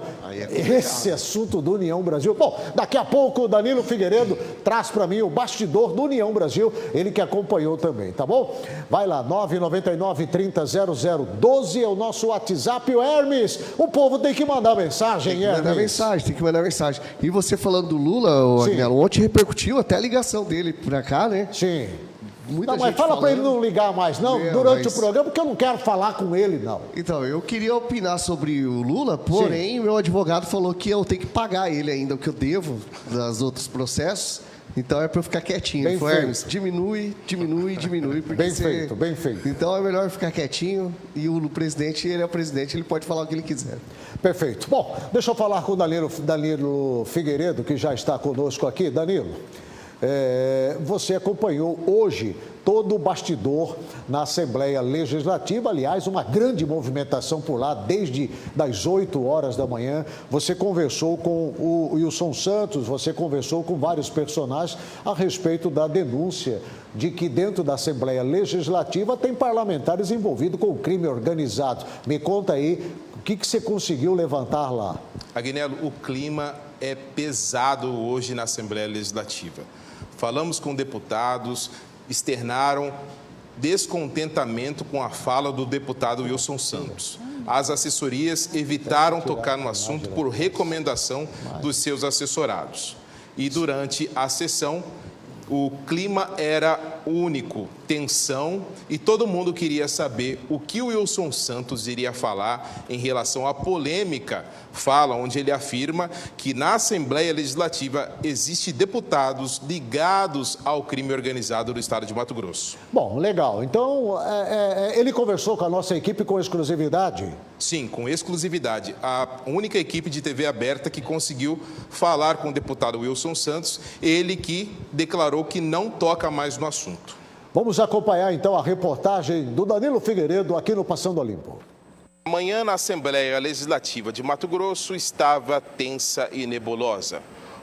Esse assunto do União Brasil. Bom, daqui a pouco o Danilo Figueiredo traz para mim o bastidor do União Brasil, ele que acompanhou também, tá bom? Vai lá, 999-30-0012 é o nosso WhatsApp. O Hermes, o povo tem que mandar mensagem, Hermes. Tem que mandar mensagem. E você falando do Lula, Agnello, ontem repercutiu até a ligação dele pra cá, né? Sim. Muita não, mas gente fala para ele falando. não ligar mais, não, durante o programa, porque eu não quero falar com ele, não. Então, eu queria opinar sobre o Lula, porém, o meu advogado falou que eu tenho que pagar ele ainda, o que eu devo dos outros processos. Então é para eu ficar quietinho. Bem feito. Hermes, diminui. Bem feito, bem feito. Então é melhor ficar quietinho e o presidente, ele é o presidente, ele pode falar o que ele quiser. Perfeito. Bom, deixa eu falar com o Danilo Figueiredo, que já está conosco aqui. Danilo, você acompanhou hoje todo o bastidor na Assembleia Legislativa, aliás, uma grande movimentação por lá, desde das 8 horas da manhã. Você conversou com o Wilson Santos, você conversou com vários personagens a respeito da denúncia de que dentro da Assembleia Legislativa tem parlamentares envolvidos com o crime organizado. Me conta aí, o que você conseguiu levantar lá? Agnello, o clima é pesado hoje na Assembleia Legislativa. Falamos com deputados, externaram descontentamento com a fala do deputado Wilson Santos. As assessorias evitaram tocar no assunto por recomendação dos seus assessorados. E durante a sessão, o clima era único, tensão, e todo mundo queria saber o que o Wilson Santos iria falar em relação à polêmica fala onde ele afirma que na Assembleia Legislativa existem deputados ligados ao crime organizado do estado de Mato Grosso. Bom, legal. Então, ele conversou com a nossa equipe com exclusividade? Sim, com exclusividade. A única equipe de TV aberta que conseguiu falar com o deputado Wilson Santos, ele que declarou que não toca mais no assunto. Vamos acompanhar então a reportagem do Danilo Figueiredo aqui no Passando a Limpo. Amanhã na Assembleia Legislativa de Mato Grosso estava tensa e nebulosa.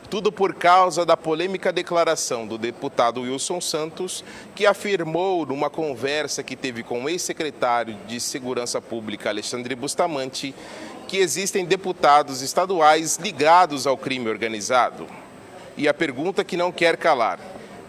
Tudo por causa da polêmica declaração do deputado Wilson Santos, que afirmou numa conversa que teve com o ex-secretário de Segurança Pública, Alexandre Bustamante, que existem deputados estaduais ligados ao crime organizado. E a pergunta que não quer calar: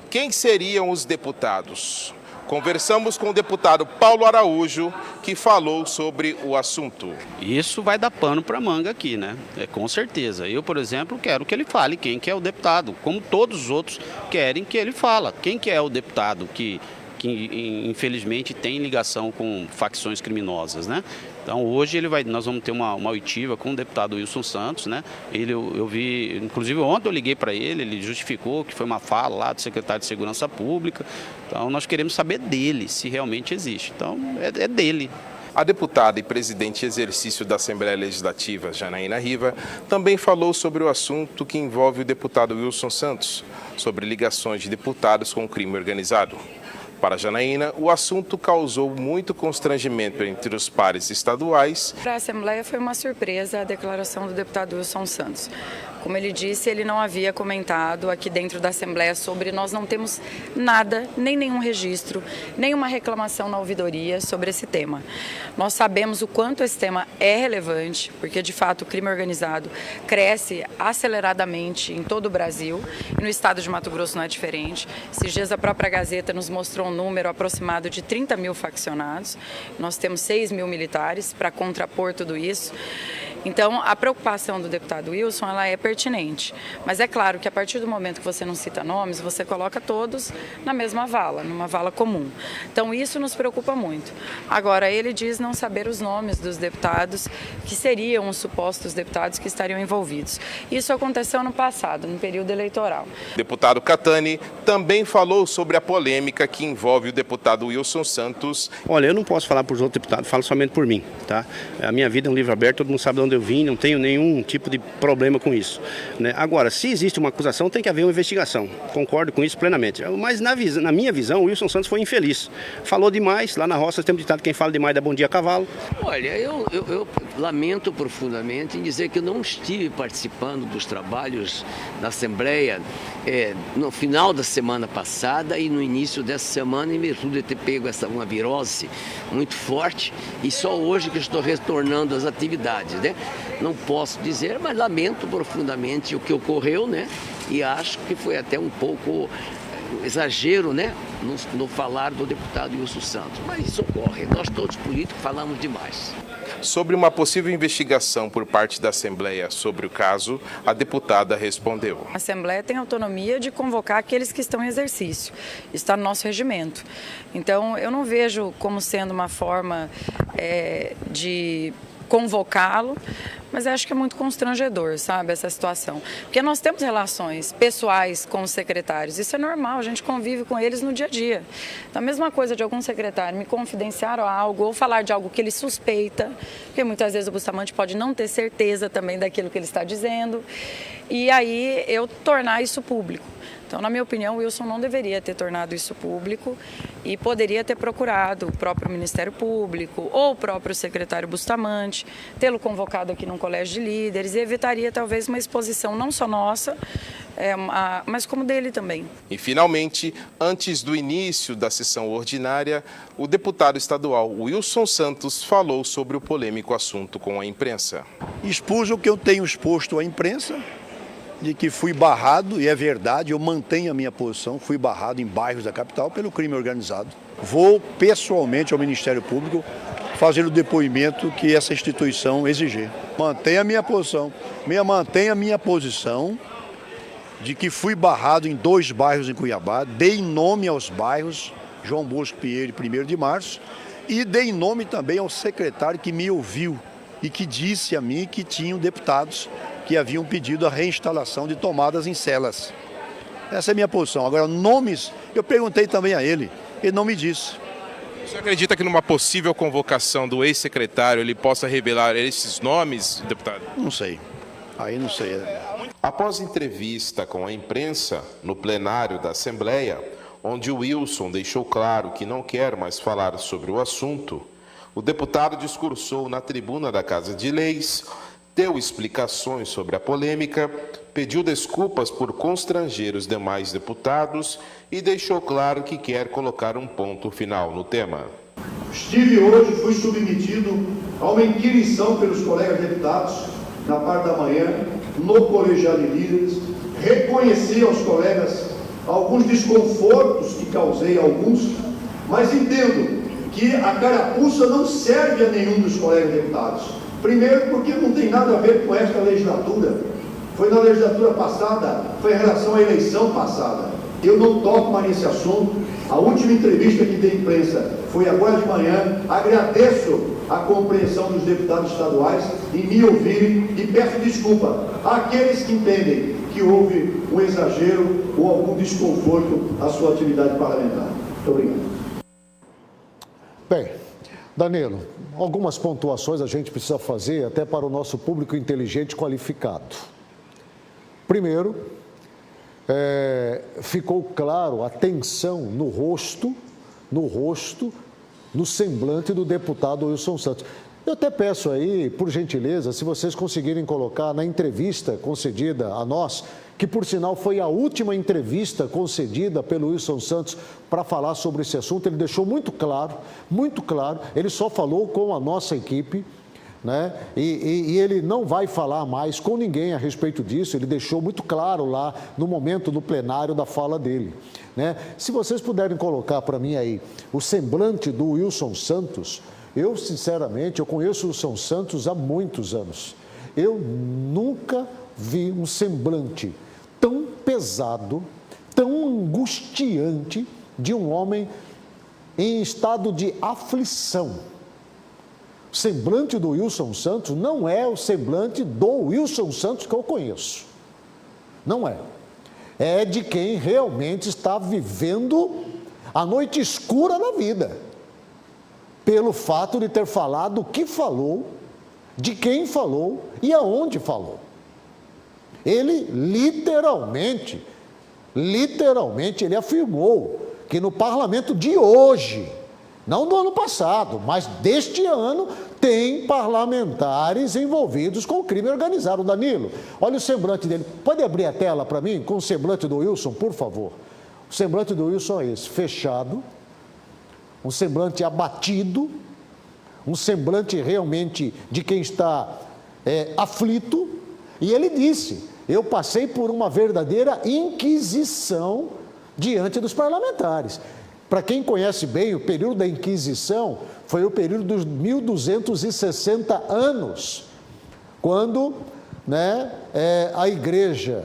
quem seriam os deputados? Conversamos com o deputado Paulo Araújo, que falou sobre o assunto. Isso vai dar pano para manga aqui, né? Com certeza. Eu, por exemplo, quero que ele fale quem que é o deputado, como todos os outros querem que ele fale. Quem que é o deputado que infelizmente tem ligação com facções criminosas, né? Então hoje nós vamos ter uma oitiva com o deputado Wilson Santos, né? Eu vi, inclusive ontem eu liguei para ele justificou que foi uma fala lá do secretário de Segurança Pública. Então nós queremos saber dele, se realmente existe. Então é dele. A deputada e presidente em exercício da Assembleia Legislativa, Janaína Riva, também falou sobre o assunto que envolve o deputado Wilson Santos, sobre ligações de deputados com o crime organizado. Para Janaína, o assunto causou muito constrangimento entre os pares estaduais. Para a Assembleia foi uma surpresa a declaração do deputado Wilson Santos. Como ele disse, ele não havia comentado aqui dentro da Assembleia sobre, nós não temos nada, nem nenhum registro, nenhuma reclamação na ouvidoria sobre esse tema. Nós sabemos o quanto esse tema é relevante, porque de fato o crime organizado cresce aceleradamente em todo o Brasil e no estado de Mato Grosso não é diferente. Esses dias a própria Gazeta nos mostrou um número aproximado de 30 mil faccionados, nós temos 6 mil militares para contrapor tudo isso. Então, a preocupação do deputado Wilson, ela é pertinente. Mas é claro que a partir do momento que você não cita nomes, você coloca todos na mesma vala, numa vala comum. Então, isso nos preocupa muito. Agora, ele diz não saber os nomes dos deputados que seriam os supostos deputados que estariam envolvidos. Isso aconteceu no passado, no período eleitoral. O deputado Catani também falou sobre a polêmica que envolve o deputado Wilson Santos. Olha, eu não posso falar por outros deputados, falo somente por mim, tá? A minha vida é um livro aberto, todo mundo sabe de onde eu vim, não tenho nenhum tipo de problema com isso, né? Agora, se existe uma acusação, tem que haver uma investigação. Concordo com isso plenamente. Mas na minha visão, o Wilson Santos foi infeliz. Falou demais, lá na roça temos ditado quem fala demais dá bom dia a cavalo. Olha, eu lamento profundamente em dizer que eu não estive participando dos trabalhos da Assembleia no final da semana passada e no início dessa semana, em virtude de ter pego uma virose muito forte, e só hoje que estou retornando às atividades, né? Não posso dizer, mas lamento profundamente o que ocorreu, né? E acho que foi até um pouco exagero, né? No falar do deputado Wilson Santos. Mas isso ocorre, nós todos políticos falamos demais. Sobre uma possível investigação por parte da Assembleia sobre o caso, a deputada respondeu. A Assembleia tem autonomia de convocar aqueles que estão em exercício. Está no nosso regimento. Então, eu não vejo como sendo uma forma de convocá-lo Mas eu acho que é muito constrangedor, sabe, essa situação. Porque nós temos relações pessoais com os secretários, isso é normal, a gente convive com eles no dia a dia. Então, a mesma coisa de algum secretário me confidenciar algo ou falar de algo que ele suspeita, porque muitas vezes o Bustamante pode não ter certeza também daquilo que ele está dizendo, e aí eu tornar isso público. Então, na minha opinião, o Wilson não deveria ter tornado isso público e poderia ter procurado o próprio Ministério Público ou o próprio secretário Bustamante, tê-lo convocado aqui num colégio de líderes e evitaria talvez uma exposição não só nossa, mas como dele também. E, finalmente, antes do início da sessão ordinária, o deputado estadual Wilson Santos falou sobre o polêmico assunto com a imprensa. Expus o que eu tenho exposto à imprensa, de que fui barrado, e é verdade, eu mantenho a minha posição, fui barrado em bairros da capital pelo crime organizado. Vou pessoalmente ao Ministério Público fazer o depoimento que essa instituição exigir. Mantenho a minha posição, mantenho a minha posição de que fui barrado em 2 bairros em Cuiabá, dei nome aos bairros, João Bosco Pinheiro e 1º de Março, e dei nome também ao secretário que me ouviu e que disse a mim que tinham deputados que haviam pedido a reinstalação de tomadas em celas. Essa é a minha posição. Agora, nomes, eu perguntei também a ele não me disse. Você acredita que numa possível convocação do ex-secretário ele possa revelar esses nomes, deputado? Não sei. Aí não sei. Após entrevista com a imprensa no plenário da Assembleia, onde o Wilson deixou claro que não quer mais falar sobre o assunto, o deputado discursou na tribuna da Casa de Leis, deu explicações sobre a polêmica, pediu desculpas por constranger os demais deputados e deixou claro que quer colocar um ponto final no tema. Fui submetido a uma inquirição pelos colegas deputados na parte da manhã, no colegiado de líderes, reconheci aos colegas alguns desconfortos que causei a alguns, mas entendo que a carapuça não serve a nenhum dos colegas deputados. Primeiro, porque não tem nada a ver com esta legislatura. Foi na legislatura passada, foi em relação à eleição passada. Eu não toco mais nesse assunto. A última entrevista que dei à imprensa foi agora de manhã. Agradeço a compreensão dos deputados estaduais em me ouvirem e peço desculpa àqueles que entendem que houve um exagero ou algum desconforto à sua atividade parlamentar. Muito obrigado. Bem, Danilo, algumas pontuações a gente precisa fazer até para o nosso público inteligente qualificado. Primeiro, ficou claro a tensão no rosto, no semblante do deputado Wilson Santos. Eu até peço aí, por gentileza, se vocês conseguirem colocar na entrevista concedida a nós, que por sinal foi a última entrevista concedida pelo Wilson Santos para falar sobre esse assunto, ele deixou muito claro, ele só falou com a nossa equipe, né? E ele não vai falar mais com ninguém a respeito disso, ele deixou muito claro lá no momento do plenário da fala dele, né? Se vocês puderem colocar para mim aí o semblante do Wilson Santos, eu sinceramente, eu conheço o Wilson Santos há muitos anos, eu nunca vi um semblante tão pesado, tão angustiante de um homem em estado de aflição. O semblante do Wilson Santos não é o semblante do Wilson Santos que eu conheço. Não é. É de quem realmente está vivendo a noite escura da vida. Pelo fato de ter falado o que falou, de quem falou e aonde falou. Ele literalmente, ele afirmou que no parlamento de hoje, não do ano passado, mas deste ano, tem parlamentares envolvidos com o crime organizado. Danilo, olha o semblante dele. Pode abrir a tela para mim com o semblante do Wilson, por favor? O semblante do Wilson é esse, fechado, um semblante abatido, um semblante realmente de quem está aflito. E ele disse: eu passei por uma verdadeira inquisição diante dos parlamentares. Para quem conhece bem, o período da Inquisição foi o período dos 1260 anos, quando a Igreja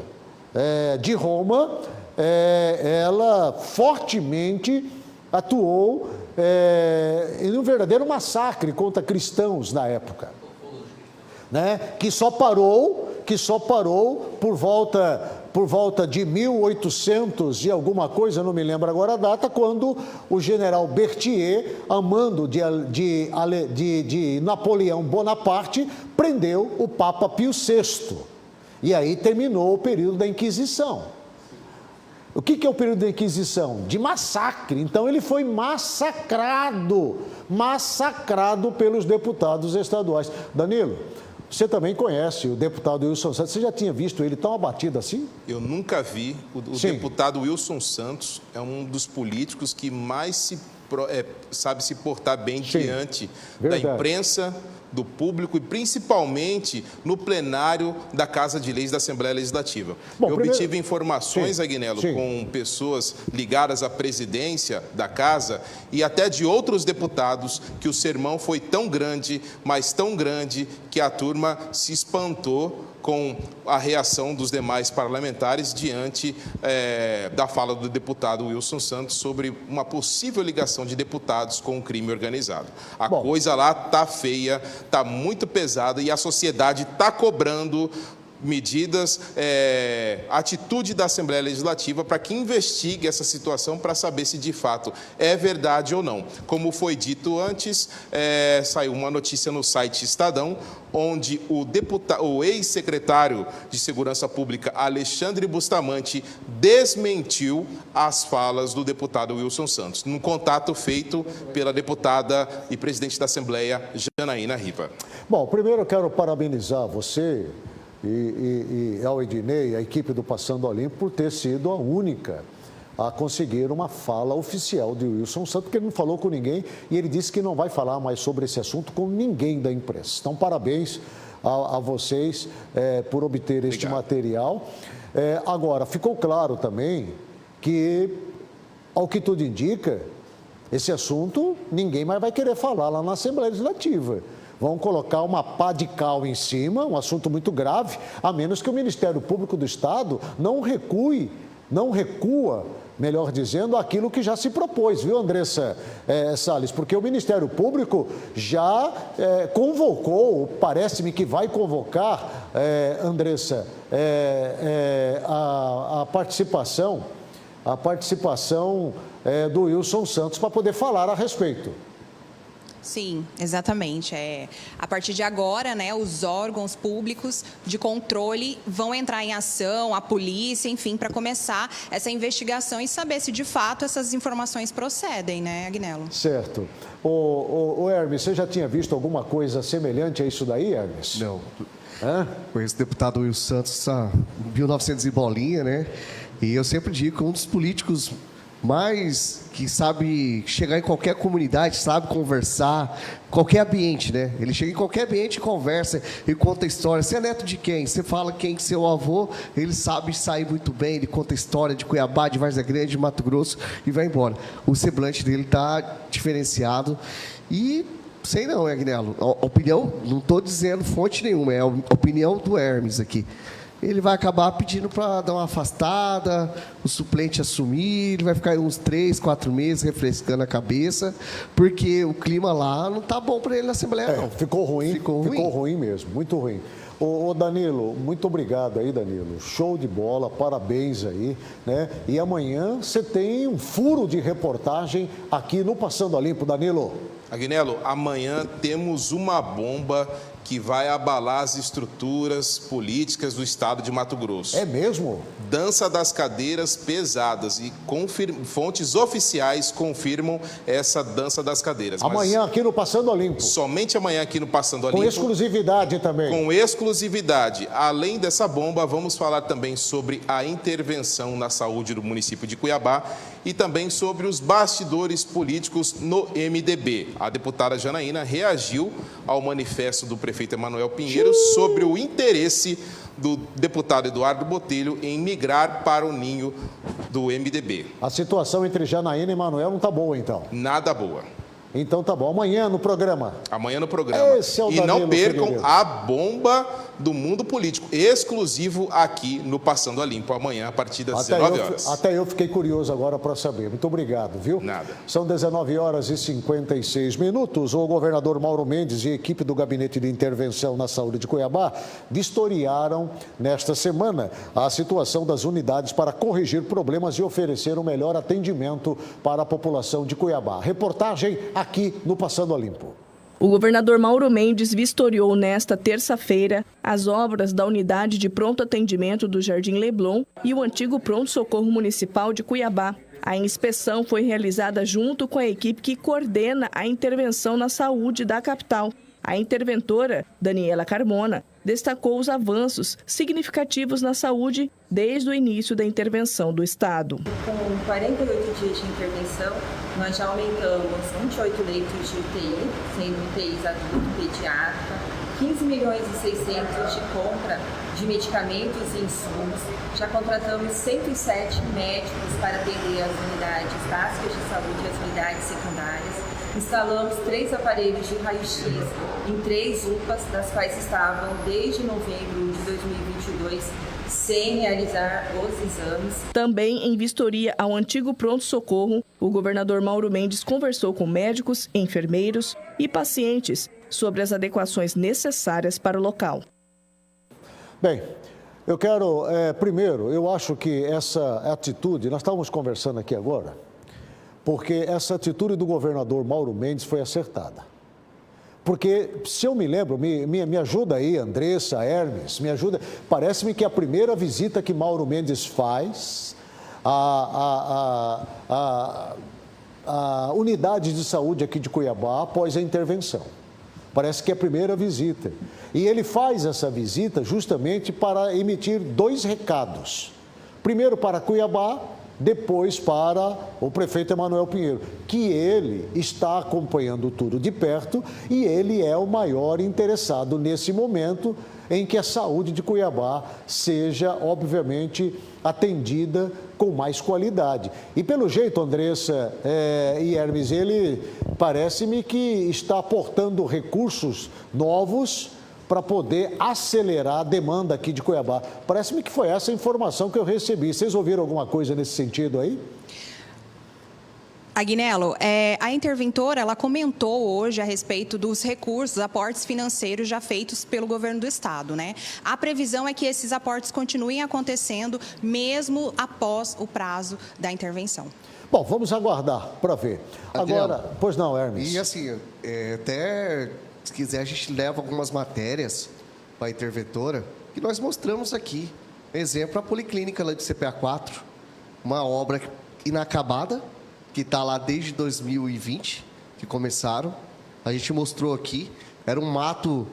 de Roma, ela fortemente atuou em um verdadeiro massacre contra cristãos na época. né? Que só parou por volta de 1800 e alguma coisa, não me lembro agora a data, quando o general Berthier, a mando de Napoleão Bonaparte, prendeu o Papa Pio VI. E aí terminou o período da Inquisição. O que é o período da Inquisição? De massacre. Então ele foi massacrado pelos deputados estaduais. Danilo, você também conhece o deputado Wilson Santos. Você já tinha visto ele tão abatido assim? Eu nunca vi. O deputado Wilson Santos é um dos políticos que mais sabe se portar bem diante da imprensa, do público e principalmente no plenário da Casa de Leis da Assembleia Legislativa. Eu obtive informações, Agnello, com pessoas ligadas à presidência da Casa e até de outros deputados que o sermão foi tão grande, mas tão grande, que a turma se espantou com a reação dos demais parlamentares diante da fala do deputado Wilson Santos sobre uma possível ligação de deputados com o crime organizado. A coisa lá está feia, está muito pesada e a sociedade está cobrando medidas, atitude da Assembleia Legislativa para que investigue essa situação para saber se de fato é verdade ou não. Como foi dito antes, saiu uma notícia no site Estadão, onde o ex-secretário de Segurança Pública, Alexandre Bustamante, desmentiu as falas do deputado Wilson Santos, num contato feito pela deputada e presidente da Assembleia, Janaína Riva. Bom, primeiro eu quero parabenizar você e ao Ednei, a equipe do Passando a Limpo, por ter sido a única a conseguir uma fala oficial de Wilson Santos, porque ele não falou com ninguém e ele disse que não vai falar mais sobre esse assunto com ninguém da imprensa. Então, parabéns a vocês por obter este material. Agora, ficou claro também que, ao que tudo indica, esse assunto ninguém mais vai querer falar lá na Assembleia Legislativa. Vão colocar uma pá de cal em cima, um assunto muito grave, a menos que o Ministério Público do Estado não recua, melhor dizendo, aquilo que já se propôs, viu, Andressa Salles? Porque o Ministério Público já convocou, parece-me que vai convocar, Andressa, a participação do Wilson Santos para poder falar a respeito. Sim, exatamente. A partir de agora, né, os órgãos públicos de controle vão entrar em ação, a polícia, enfim, para começar essa investigação e saber se de fato essas informações procedem, né, Agnello? Certo. O Hermes, você já tinha visto alguma coisa semelhante a isso daí, Hermes? Não. Conheço o deputado Wilson Santos há 1900 e bolinha, né? E eu sempre digo que um dos políticos mais que sabe chegar em qualquer comunidade, sabe conversar, qualquer ambiente, né? Ele chega em qualquer ambiente e conversa e conta história. Você é neto de quem? Você fala quem que seu avô, ele sabe sair muito bem, ele conta história de Cuiabá, de Várzea Grande, de Mato Grosso e vai embora. O semblante dele está diferenciado e sei não, Agnello, opinião, não estou dizendo fonte nenhuma, é a opinião do Hermes aqui. Ele vai acabar pedindo para dar uma afastada, o suplente assumir, ele vai ficar aí uns 3, 4 meses refrescando a cabeça, porque o clima lá não está bom para ele na Assembleia, não. Ficou ruim mesmo, muito ruim. Ô Danilo, muito obrigado aí, Danilo. Show de bola, parabéns aí, né? E amanhã você tem um furo de reportagem aqui no Passando a Limpo, Danilo. Agnello, amanhã temos uma bomba que vai abalar as estruturas políticas do estado de Mato Grosso. É mesmo? Dança das cadeiras pesadas e fontes oficiais confirmam essa dança das cadeiras. Amanhã aqui no Passando a Limpo. Somente amanhã aqui no Passando a Limpo. Com exclusividade também. Com exclusividade. Além dessa bomba, vamos falar também sobre a intervenção na saúde do município de Cuiabá e também sobre os bastidores políticos no MDB. A deputada Janaína reagiu ao manifesto do prefeito Emanuel Pinheiro sobre o interesse do deputado Eduardo Botelho em migrar para o ninho do MDB. A situação entre Janaína e Emanuel não está boa, então? Nada boa. Então tá bom, amanhã no programa. Amanhã no programa. Esse é o e não Danilo percam Figueiredo. a bomba do mundo político, exclusivo aqui no Passando a Limpo, amanhã a partir das 19 horas. Até eu fiquei curioso agora para saber. Muito obrigado, viu? Nada. São 19 horas e 56 minutos. O governador Mauro Mendes e a equipe do Gabinete de Intervenção na Saúde de Cuiabá vistoriaram nesta semana a situação das unidades para corrigir problemas e oferecer um melhor atendimento para a população de Cuiabá. Reportagem aqui no Passando a Limpo. O governador Mauro Mendes vistoriou nesta terça-feira as obras da unidade de pronto atendimento do Jardim Leblon e o antigo pronto-socorro municipal de Cuiabá. A inspeção foi realizada junto com a equipe que coordena a intervenção na saúde da capital. A interventora, Daniela Carmona, destacou os avanços significativos na saúde desde o início da intervenção do Estado. Com 48 dias de intervenção, nós já aumentamos 28 leitos de UTI, sendo UTIs adulto e pediátrica, 15 milhões e 600 de compra de medicamentos e insumos. Já contratamos 107 médicos para atender as unidades básicas de saúde e as unidades secundárias. Instalamos 3 aparelhos de raio-x em 3 UPAs, das quais estavam desde novembro de 2022 sem realizar os exames. Também em vistoria ao antigo pronto-socorro, o governador Mauro Mendes conversou com médicos, enfermeiros e pacientes sobre as adequações necessárias para o local. Bem, eu quero, primeiro, eu acho que essa atitude, nós estávamos conversando aqui agora, porque essa atitude do governador Mauro Mendes foi acertada. Porque, se eu me lembro, me ajuda aí, Andressa, Hermes, me ajuda. Parece-me que a primeira visita que Mauro Mendes faz à unidade de saúde aqui de Cuiabá após a intervenção. Parece que é a primeira visita. E ele faz essa visita justamente para emitir 2 recados. Primeiro para Cuiabá, depois para o prefeito Emanuel Pinheiro, que ele está acompanhando tudo de perto e ele é o maior interessado nesse momento em que a saúde de Cuiabá seja, obviamente, atendida com mais qualidade. E pelo jeito, Andressa e Hermes, ele parece-me que está aportando recursos novos para poder acelerar a demanda aqui de Cuiabá. Parece-me que foi essa a informação que eu recebi. Vocês ouviram alguma coisa nesse sentido aí? Agnello, a interventora, ela comentou hoje a respeito dos recursos, aportes financeiros já feitos pelo governo do estado, né? A previsão é que esses aportes continuem acontecendo mesmo após o prazo da intervenção. Bom, vamos aguardar para ver. Adriano, agora, pois não, Hermes. E assim, até se quiser a gente leva algumas matérias para a interventora que nós mostramos aqui. Exemplo, a Policlínica lá de CPA 4, uma obra inacabada, que está lá desde 2020, que começaram. A gente mostrou aqui, era um mato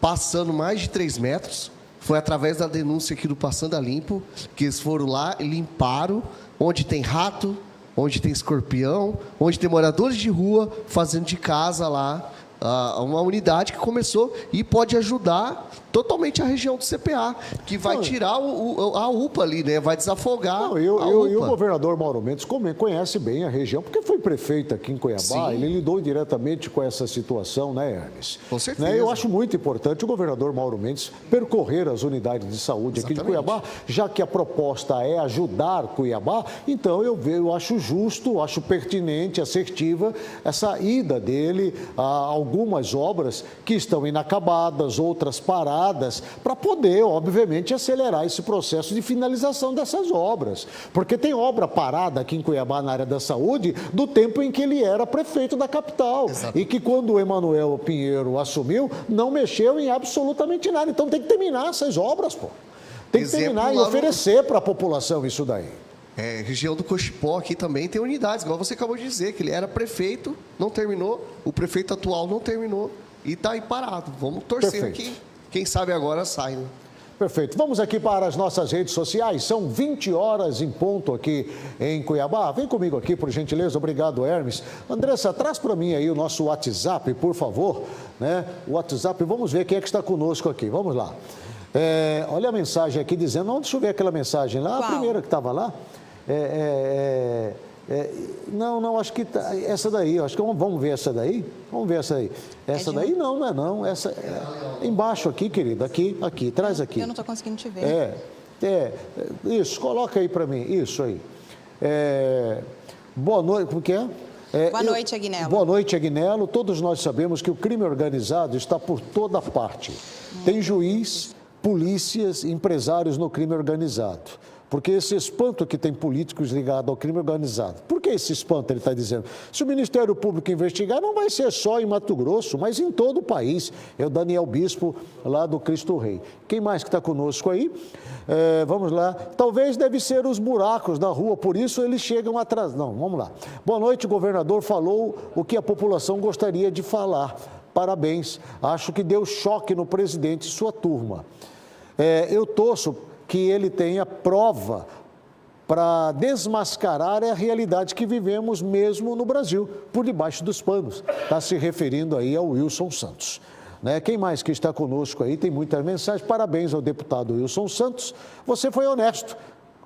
passando mais de 3 metros. Foi através da denúncia aqui do Passando a Limpo, que eles foram lá e limparam onde tem rato, onde tem escorpião, onde tem moradores de rua fazendo de casa lá. Uma unidade que começou e pode ajudar totalmente a região do CPA, que vai tirar a UPA ali, né? Vai desafogar a UPA. E o governador Mauro Mendes conhece bem a região, porque foi prefeito aqui em Cuiabá. Sim. Ele lidou diretamente com essa situação, né, Hermes? Com certeza. Eu acho muito importante o governador Mauro Mendes percorrer as unidades de saúde aqui de Cuiabá, já que a proposta é ajudar Cuiabá, então eu acho justo, acho pertinente, assertiva essa ida dele a algumas obras que estão inacabadas, outras paradas, para poder, obviamente, acelerar esse processo de finalização dessas obras. Porque tem obra parada aqui em Cuiabá, na área da saúde, do tempo em que ele era prefeito da capital. Exato. E que quando o Emanuel Pinheiro assumiu, não mexeu em absolutamente nada. Então tem que terminar essas obras, pô. Tem que terminar e oferecer para a população isso daí. Região do Cochipó aqui também tem unidades, igual você acabou de dizer, que ele era prefeito, não terminou, o prefeito atual não terminou e está aí parado. Vamos torcer que, quem sabe agora sai, né? Perfeito. Vamos aqui para as nossas redes sociais. São 20 horas em ponto aqui em Cuiabá. Vem comigo aqui, por gentileza. Obrigado, Hermes. Andressa, traz para mim aí o nosso WhatsApp, por favor. Né? O WhatsApp, vamos ver quem é que está conosco aqui. Vamos lá. Olha a mensagem aqui dizendo... Deixa eu ver aquela mensagem lá. Qual? A primeira que estava lá. Não, acho que essa daí, acho que vamos ver essa daí? Vamos ver essa aí. Essa daí não é não. Essa, embaixo aqui, querida, aqui, traz aqui. Eu não estou conseguindo te ver. Isso, coloca aí para mim, isso aí. Boa noite, como que é? Boa noite, Agnello. Boa noite, Agnello. Todos nós sabemos que o crime organizado está por toda parte. Tem juiz, polícias, empresários no crime organizado. Porque esse espanto que tem políticos ligados ao crime organizado. Por que esse espanto, ele está dizendo? Se o Ministério Público investigar, não vai ser só em Mato Grosso, mas em todo o país. É o Daniel Bispo, lá do Cristo Rei. Quem mais que está conosco aí? Vamos lá. Talvez deve ser os buracos da rua, por isso eles chegam atrás. Não, vamos lá. Boa noite, o governador falou o que a população gostaria de falar. Parabéns. Acho que deu choque no presidente e sua turma. Eu torço que ele tenha prova para desmascarar a realidade que vivemos mesmo no Brasil, por debaixo dos panos. Está se referindo aí ao Wilson Santos. Quem mais que está conosco aí? Tem muitas mensagens. Parabéns ao deputado Wilson Santos. Você foi honesto,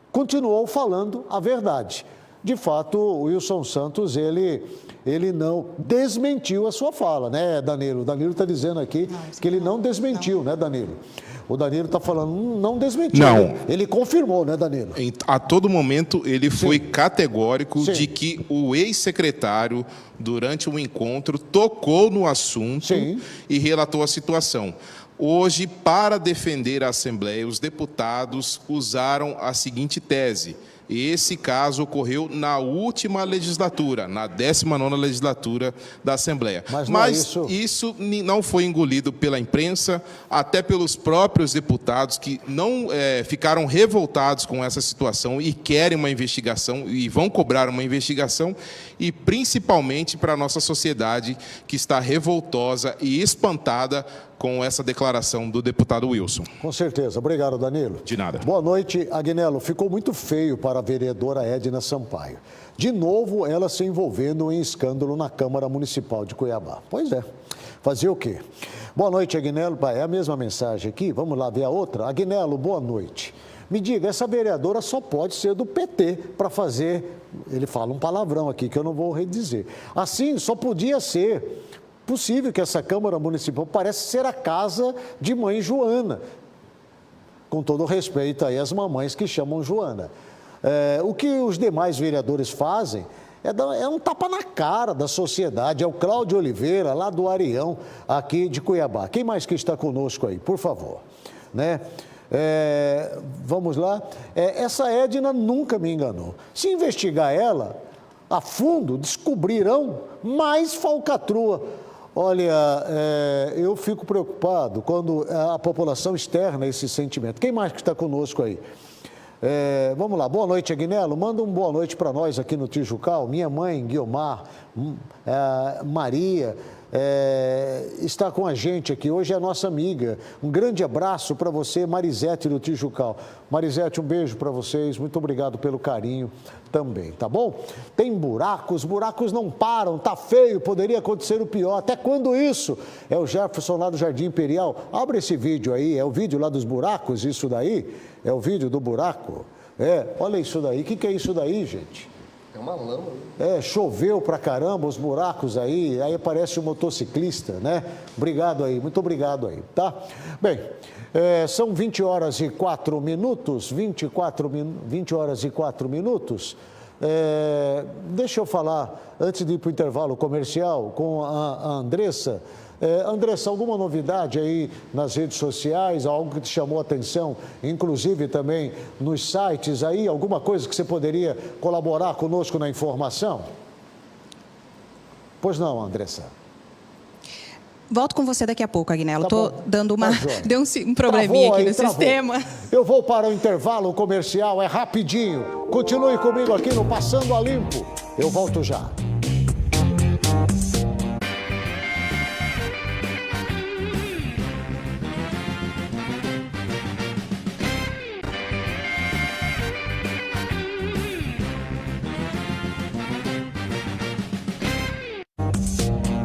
continuou falando a verdade. De fato, o Wilson Santos, ele não desmentiu a sua fala, né, Danilo? O Danilo está dizendo aqui que ele não desmentiu, né, Danilo? O Danilo está falando, não desmentiu. Não. Ele confirmou, né, Danilo? A todo momento, ele foi categórico de que o ex-secretário, durante um encontro, tocou no assunto e relatou a situação. Hoje, para defender a Assembleia, os deputados usaram a seguinte tese. Esse caso ocorreu na última legislatura, na 19ª legislatura da Assembleia. Mas isso não foi engolido pela imprensa, até pelos próprios deputados que não ficaram revoltados com essa situação e querem uma investigação e vão cobrar uma investigação, e principalmente para a nossa sociedade que está revoltosa e espantada com essa declaração do deputado Wilson. Com certeza. Obrigado, Danilo. De nada. Boa noite, Agnello. Ficou muito feio para a vereadora Edna Sampaio. De novo, ela se envolvendo em escândalo na Câmara Municipal de Cuiabá. Pois é. Fazer o quê? Boa noite, Agnello. É a mesma mensagem aqui. Vamos lá ver a outra. Agnello, boa noite. Me diga, essa vereadora só pode ser do PT para fazer... Ele fala um palavrão aqui que eu não vou redizer. Assim, só podia ser... possível que essa Câmara Municipal parece ser a casa de mãe Joana, com todo respeito aí às mamães que chamam Joana. O que os demais vereadores fazem é um tapa na cara da sociedade. É o Cláudio Oliveira, lá do Arião, aqui de Cuiabá. Quem mais que está conosco aí, por favor? Vamos lá. Essa Edna nunca me enganou. Se investigar ela a fundo, descobrirão mais falcatrua. Olha, eu fico preocupado quando a população externa esse sentimento. Quem mais que está conosco aí? Vamos lá, boa noite, Agnello. Manda uma boa noite para nós aqui no Tijucal. Minha mãe, Guiomar, Maria, está com a gente aqui. Hoje é a nossa amiga. Um grande abraço para você, Marisete do Tijucal. Marisete, um beijo para vocês. Muito obrigado pelo carinho também, tá bom? Tem buracos não param, tá feio, poderia acontecer o pior. Até quando isso? É o Jefferson lá do Jardim Imperial. Abre esse vídeo aí, é o vídeo lá dos buracos, isso daí? É o vídeo do buraco? Olha isso daí. O que é isso daí, gente? É uma lama. Choveu pra caramba, os buracos aí aparece um motociclista, né? Obrigado aí, muito obrigado aí, tá? Bem, são 20 horas e 4 minutos, 20 horas e 4 minutos. Deixa eu falar, antes de ir para o intervalo comercial, com a Andressa. Andressa, alguma novidade aí nas redes sociais, algo que te chamou a atenção, inclusive também nos sites aí, alguma coisa que você poderia colaborar conosco na informação? Pois não, Andressa. Volto com você daqui a pouco, Agnello. Tá dando uma... Deu um probleminha aqui no sistema. Eu vou para o intervalo comercial, é rapidinho. Continue comigo aqui no Passando a Limpo. Eu volto já.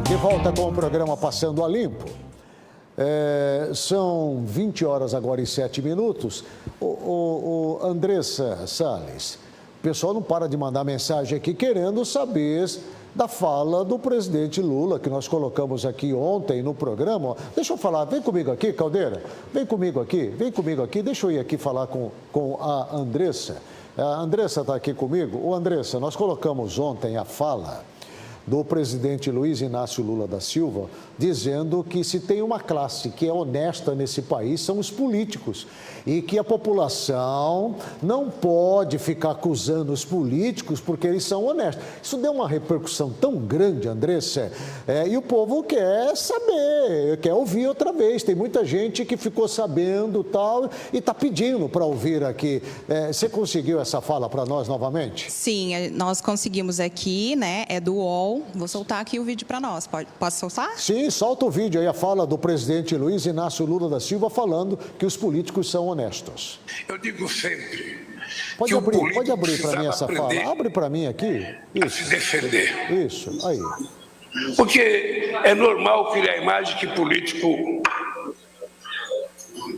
De volta com o programa Passando a Limpo. São 20 horas agora e 7 minutos. Andressa Salles, O pessoal não para de mandar mensagem aqui querendo saber da fala do presidente Lula, que nós colocamos aqui ontem no programa. Deixa eu falar, vem comigo aqui, Caldeira, vem comigo aqui, deixa eu ir aqui falar com a Andressa. A Andressa está aqui comigo. Ô Andressa, nós colocamos ontem a fala do presidente Luiz Inácio Lula da Silva, dizendo que se tem uma classe que é honesta nesse país, são os políticos, e que a população não pode ficar acusando os políticos porque eles são honestos. Isso deu uma repercussão tão grande, Andressa, e o povo quer saber, quer ouvir outra vez. Tem muita gente que ficou sabendo tal, e está pedindo para ouvir aqui. Você conseguiu essa fala para nós novamente? Sim, nós conseguimos aqui, né? É do UOL. Vou soltar aqui o vídeo para nós. Posso soltar? Sim, solta o vídeo aí, a fala do presidente Luiz Inácio Lula da Silva falando que os políticos são honestos. Eu digo sempre. Pode abrir para mim essa fala. Abre para mim aqui. Isso. Se defender. Isso, aí. Porque é normal criar a imagem que político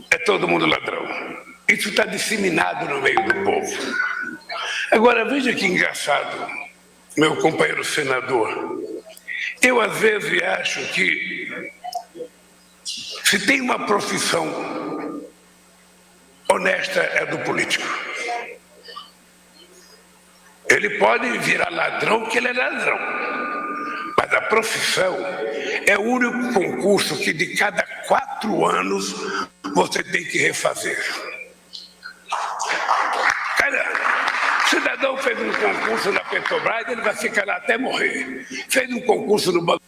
é todo mundo ladrão. Isso está disseminado no meio do povo. Agora, veja que engraçado. Meu companheiro senador, eu às vezes acho que se tem uma profissão honesta é do político. Ele pode virar ladrão porque ele é ladrão, mas a profissão é o único concurso que de cada 4 anos você tem que refazer. O cidadão fez um concurso na Petrobras, ele vai ficar lá até morrer. Fez um concurso no banco.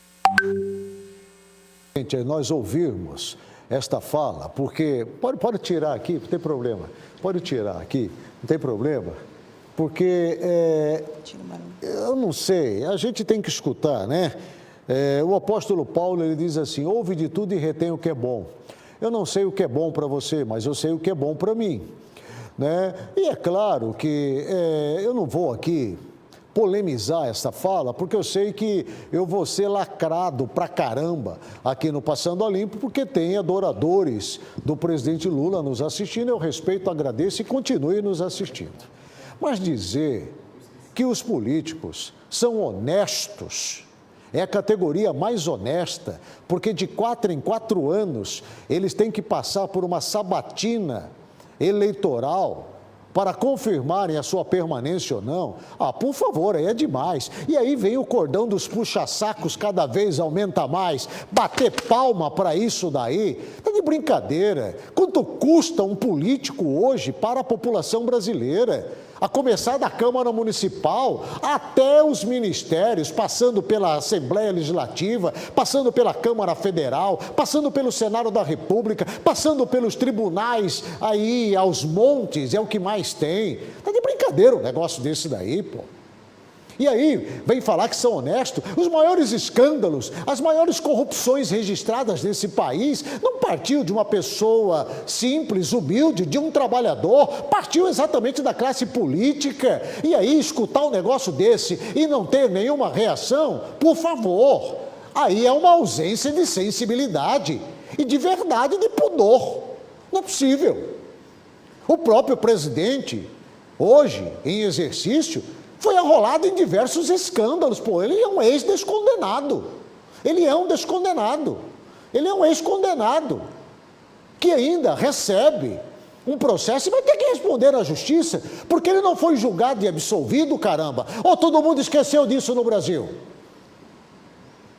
Gente, nós ouvirmos esta fala, porque pode tirar aqui, não tem problema. Pode tirar aqui, não tem problema, porque eu não sei, a gente tem que escutar, né? O apóstolo Paulo, ele diz assim: ouve de tudo e retém o que é bom. Eu não sei o que é bom para você, mas eu sei o que é bom para mim. Né? E é claro que eu não vou aqui polemizar essa fala, porque eu sei que eu vou ser lacrado pra caramba aqui no Passando a Limpo, porque tem adoradores do presidente Lula nos assistindo. Eu respeito, agradeço e continue nos assistindo. Mas dizer que os políticos são honestos é a categoria mais honesta, porque de 4 em 4 anos eles têm que passar por uma sabatina eleitoral para confirmarem a sua permanência ou não. Por favor, aí é demais. E aí vem o cordão dos puxa-sacos, cada vez aumenta mais. Bater palma para isso daí, tá de brincadeira. Quanto custa um político hoje para a população brasileira? A começar da Câmara Municipal até os ministérios, passando pela Assembleia Legislativa, passando pela Câmara Federal, passando pelo Senado da República, passando pelos tribunais aí aos montes, é o que mais tem. Tá de brincadeira um negócio desse daí, pô. E aí, vem falar que são honestos. Os maiores escândalos, as maiores corrupções registradas nesse país não partiu de uma pessoa simples, humilde, de um trabalhador, partiu exatamente da classe política. E aí, escutar um negócio desse e não ter nenhuma reação, por favor, aí é uma ausência de sensibilidade e de verdade, de pudor. Não é possível. O próprio presidente, hoje, em exercício, foi arrolado em diversos escândalos. Pô, ele é um ex-descondenado. Ele é um descondenado. Ele é um ex-condenado que ainda recebe um processo e vai ter que responder à justiça, porque ele não foi julgado e absolvido, caramba. Ou todo mundo esqueceu disso no Brasil?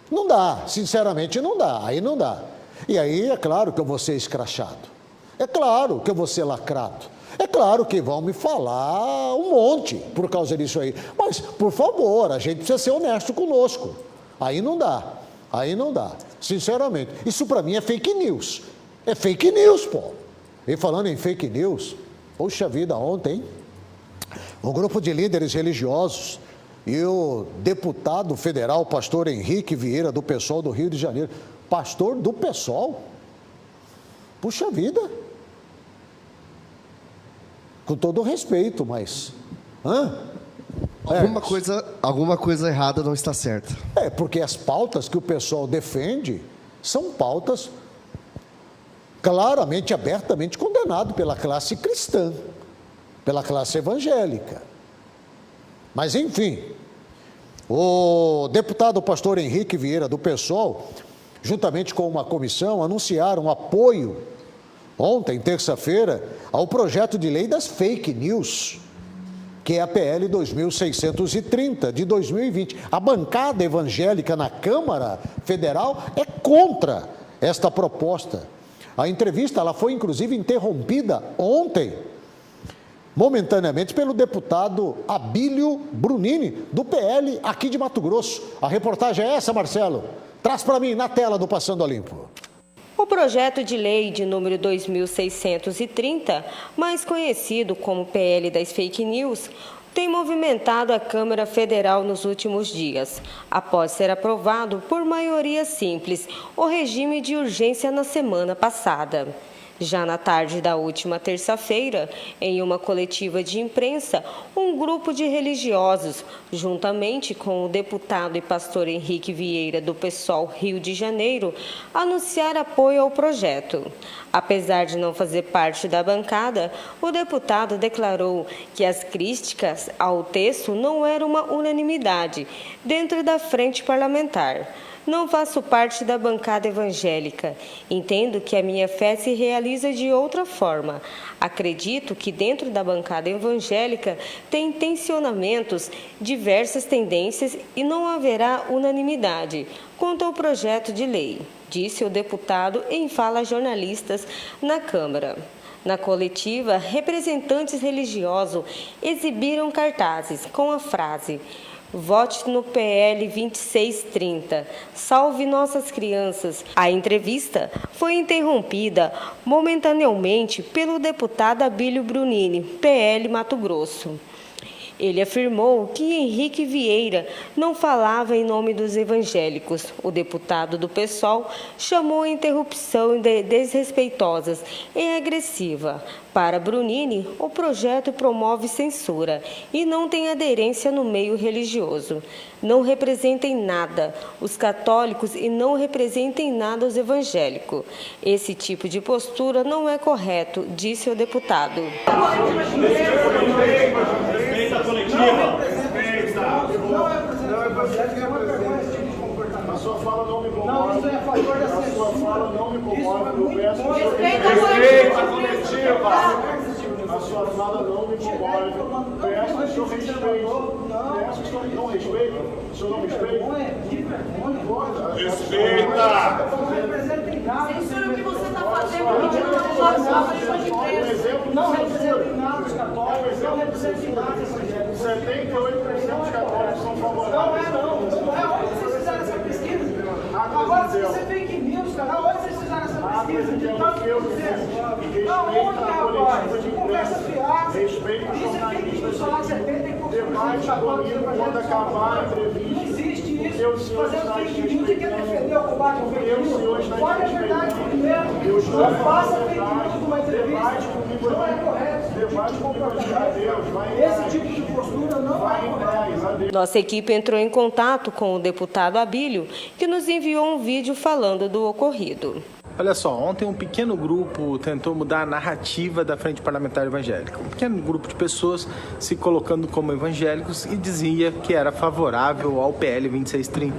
Não dá, sinceramente não dá, aí não dá. E aí é claro que eu vou ser escrachado. É claro que eu vou ser lacrado. É claro que vão me falar um monte por causa disso aí. Mas, por favor, a gente precisa ser honesto conosco. Aí não dá. Aí não dá. Sinceramente. Isso para mim é fake news. É fake news, pô. E falando em fake news, poxa vida, ontem, um grupo de líderes religiosos e o deputado federal, pastor Henrique Vieira, do PSOL do Rio de Janeiro. Pastor do PSOL? Puxa vida. Com todo o respeito, mas... Alguma coisa errada não está certa. Porque as pautas que o pessoal defende são pautas claramente, abertamente condenadas pela classe cristã, pela classe evangélica. Mas, enfim, o deputado pastor Henrique Vieira, do PSOL, juntamente com uma comissão, anunciaram apoio, ontem, terça-feira, ao projeto de lei das fake news, que é a PL 2630 de 2020. A bancada evangélica na Câmara Federal é contra esta proposta. A entrevista ela foi, inclusive, interrompida ontem, momentaneamente, pelo deputado Abílio Brunini, do PL aqui de Mato Grosso. A reportagem é essa, Marcelo. Traz para mim na tela do Passando a Limpo. O projeto de lei de número 2630, mais conhecido como PL das Fake News, tem movimentado a Câmara Federal nos últimos dias, após ser aprovado por maioria simples o regime de urgência na semana passada. Já na tarde da última terça-feira, em uma coletiva de imprensa, um grupo de religiosos, juntamente com o deputado e pastor Henrique Vieira, do PSOL Rio de Janeiro, anunciaram apoio ao projeto. Apesar de não fazer parte da bancada, o deputado declarou que as críticas ao texto não eram uma unanimidade dentro da frente parlamentar. Não faço parte da bancada evangélica. Entendo que a minha fé se realiza de outra forma. Acredito que dentro da bancada evangélica tem tensionamentos, diversas tendências e não haverá unanimidade quanto ao projeto de lei, disse o deputado em fala a jornalistas na Câmara. Na coletiva, representantes religiosos exibiram cartazes com a frase: "Vote no PL 2630, salve nossas crianças". A entrevista foi interrompida momentaneamente pelo deputado Abílio Brunini, PL Mato Grosso. Ele afirmou que Henrique Vieira não falava em nome dos evangélicos. O deputado do PSOL chamou a interrupção de desrespeitosas e agressiva. Para Brunini, o projeto promove censura e não tem aderência no meio religioso. Não representa em nada os católicos e não representa em nada os evangélicos. Esse tipo de postura não é correto, disse o deputado. A sua fala não me incomoda. Não, isso é a favor da censura. A sua fala não me incomoda. Eu peço respeita a coletiva. A sua fala não me incomoda. Peço que o senhor respeite. Peço que o senhor não respeite. O senhor não respeita? Respeita! Censura o que você está fazendo. Não representa em nada os católicos. Não representa em nada os evangélicos. 78% dos católicos são favoráveis. Não é onde vocês fizeram essa pesquisa? Agora se você fake news, cara, onde vocês fizeram essa pesquisa? De tanto que vocês. Aonde, rapaz? Conversa fiada. Respeito os jornalistas. Debate comigo quando acabar a entrevista. Não existe isso. Fazendo fake news e quer defender o combate ao fake news. Olha a verdade primeiro. Não faça fake news numa entrevista. Não é correto. Debate comportamento. Esse tipo de postura não é correto. Nossa equipe entrou em contato com o deputado Abílio, que nos enviou um vídeo falando do ocorrido. Olha só, ontem um pequeno grupo tentou mudar a narrativa da Frente Parlamentar Evangélica. Um pequeno grupo de pessoas se colocando como evangélicos e dizia que era favorável ao PL 2630,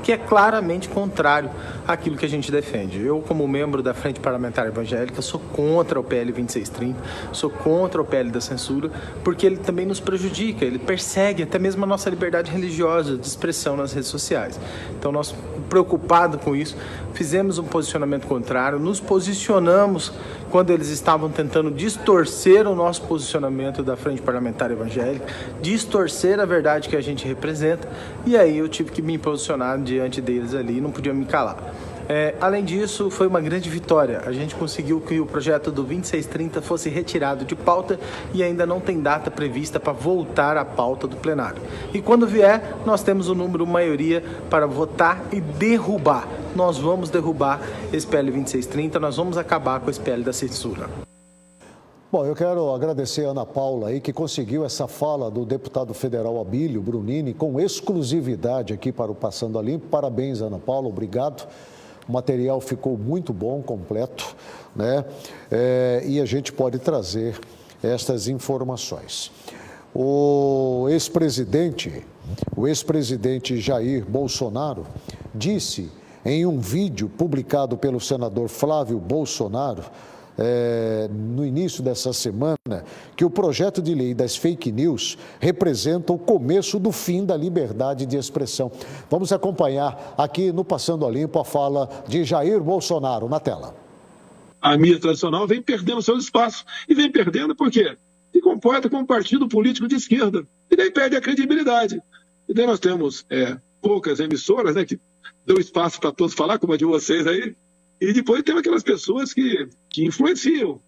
que é claramente contrário àquilo que a gente defende. Eu, como membro da Frente Parlamentar Evangélica, sou contra o PL 2630, sou contra o PL da censura, porque ele também nos prejudica, ele persegue até mesmo a nossa liberdade religiosa de expressão nas redes sociais. Então, nós, preocupados com isso, fizemos um posicionamento contrário, nos posicionamos quando eles estavam tentando distorcer o nosso posicionamento da Frente Parlamentar Evangélica, distorcer a verdade que a gente representa, e aí eu tive que me posicionar diante deles ali e não podia me calar. Além disso, foi uma grande vitória. A gente conseguiu que o projeto do 2630 fosse retirado de pauta e ainda não tem data prevista para voltar à pauta do plenário. E quando vier, nós temos o número maioria para votar e derrubar. Nós vamos derrubar esse PL 2630, nós vamos acabar com esse PL da censura. Bom, eu quero agradecer a Ana Paula aí, que conseguiu essa fala do deputado federal Abílio Brunini com exclusividade aqui para o Passando a Limpo. Parabéns, Ana Paula, obrigado. O material ficou muito bom, completo, né? E a gente pode trazer estas informações. O ex-presidente Jair Bolsonaro disse em um vídeo publicado pelo senador Flávio Bolsonaro, no início dessa semana, que o projeto de lei das fake news representa o começo do fim da liberdade de expressão. Vamos acompanhar aqui no Passando a Limpo a fala de Jair Bolsonaro na tela. A mídia tradicional vem perdendo seu espaço. E vem perdendo por quê? Se comporta como um partido político de esquerda. E daí perde a credibilidade. E daí nós temos poucas emissoras, né, que dão espaço para todos falar, como a de vocês aí. E depois tem aquelas pessoas que influenciam,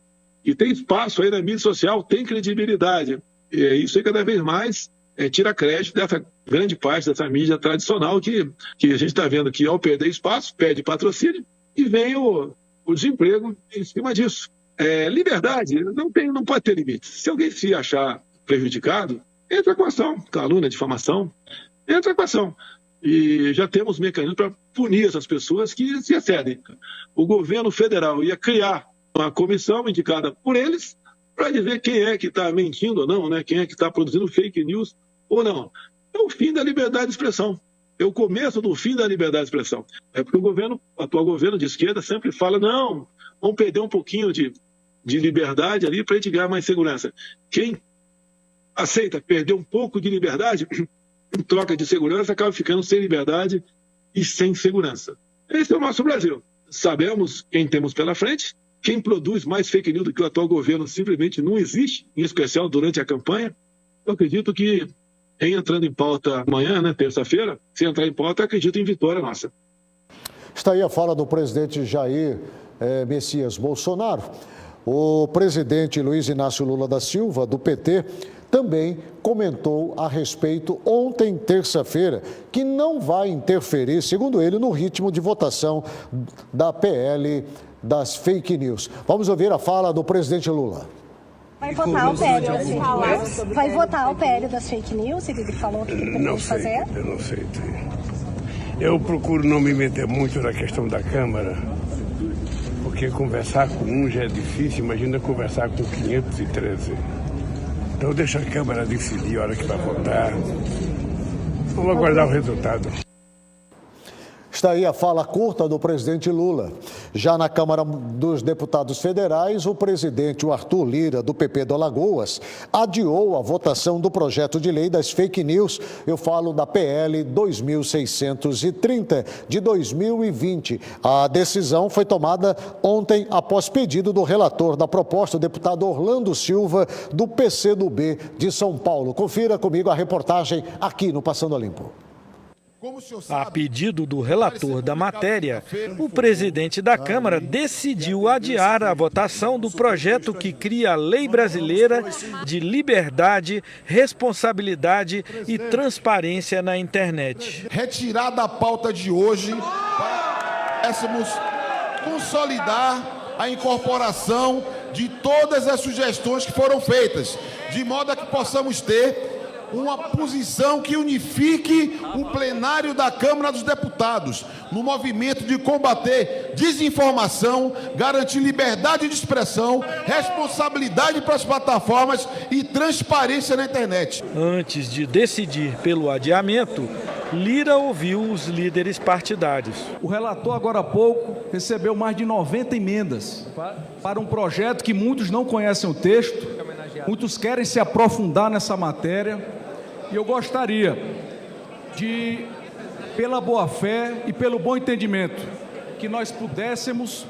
que tem espaço aí na mídia social, tem credibilidade. E isso aí cada vez mais tira crédito dessa grande parte dessa mídia tradicional que a gente está vendo que ao perder espaço, perde patrocínio e vem o desemprego em cima disso. Liberdade não pode ter limites. Se alguém se achar prejudicado, entra com ação, calúnia, difamação, entra com ação. E já temos mecanismos para punir essas pessoas que se excedem. O governo federal ia criar uma comissão indicada por eles para dizer quem é que está mentindo ou não, né? Quem é que está produzindo fake news ou não. É o fim da liberdade de expressão. É o começo do fim da liberdade de expressão. É porque o atual governo de esquerda sempre fala, não, vamos perder um pouquinho de liberdade ali para a gente ganhar mais segurança. Quem aceita perder um pouco de liberdade, em troca de segurança, acaba ficando sem liberdade e sem segurança. Esse é o nosso Brasil. Sabemos quem temos pela frente, quem produz mais fake news do que o atual governo simplesmente não existe, em especial durante a campanha. Eu acredito que, entrando em pauta amanhã, né, terça-feira, se entrar em pauta, acredito em vitória nossa. Está aí a fala do presidente Jair Messias Bolsonaro. O presidente Luiz Inácio Lula da Silva, do PT, também comentou a respeito ontem, terça-feira, que não vai interferir, segundo ele, no ritmo de votação da PL das fake news. Vamos ouvir a fala do presidente Lula. Vai votar o PL das fake news? Vai votar o PL das fake news? Ele falou que ele pretende fazer? Eu não sei. Eu procuro não me meter muito na questão da Câmara, porque conversar com um já é difícil, imagina conversar com 513. Então deixa a Câmara decidir a hora que vai votar. Vamos aguardar o resultado. Está aí a fala curta do presidente Lula. Já na Câmara dos Deputados Federais, o presidente Arthur Lira, do PP do Alagoas, adiou a votação do projeto de lei das fake news. Eu falo da PL 2630 de 2020. A decisão foi tomada ontem após pedido do relator da proposta, o deputado Orlando Silva, do PCdoB de São Paulo. Confira comigo a reportagem aqui no Passando a Limpo. A pedido do relator da matéria, o presidente da Câmara decidiu adiar a votação do projeto que cria a Lei Brasileira de Liberdade, Responsabilidade e Transparência na Internet. Retirar da pauta de hoje para que pudéssemos consolidar a incorporação de todas as sugestões que foram feitas, de modo a que possamos ter uma posição que unifique o plenário da Câmara dos Deputados no movimento de combater desinformação, garantir liberdade de expressão, responsabilidade para as plataformas e transparência na internet. Antes de decidir pelo adiamento, Lira ouviu os líderes partidários. O relator, agora há pouco, recebeu mais de 90 emendas para um projeto que muitos não conhecem o texto, muitos querem se aprofundar nessa matéria. E eu gostaria de, pela boa-fé e pelo bom entendimento, que nós pudéssemos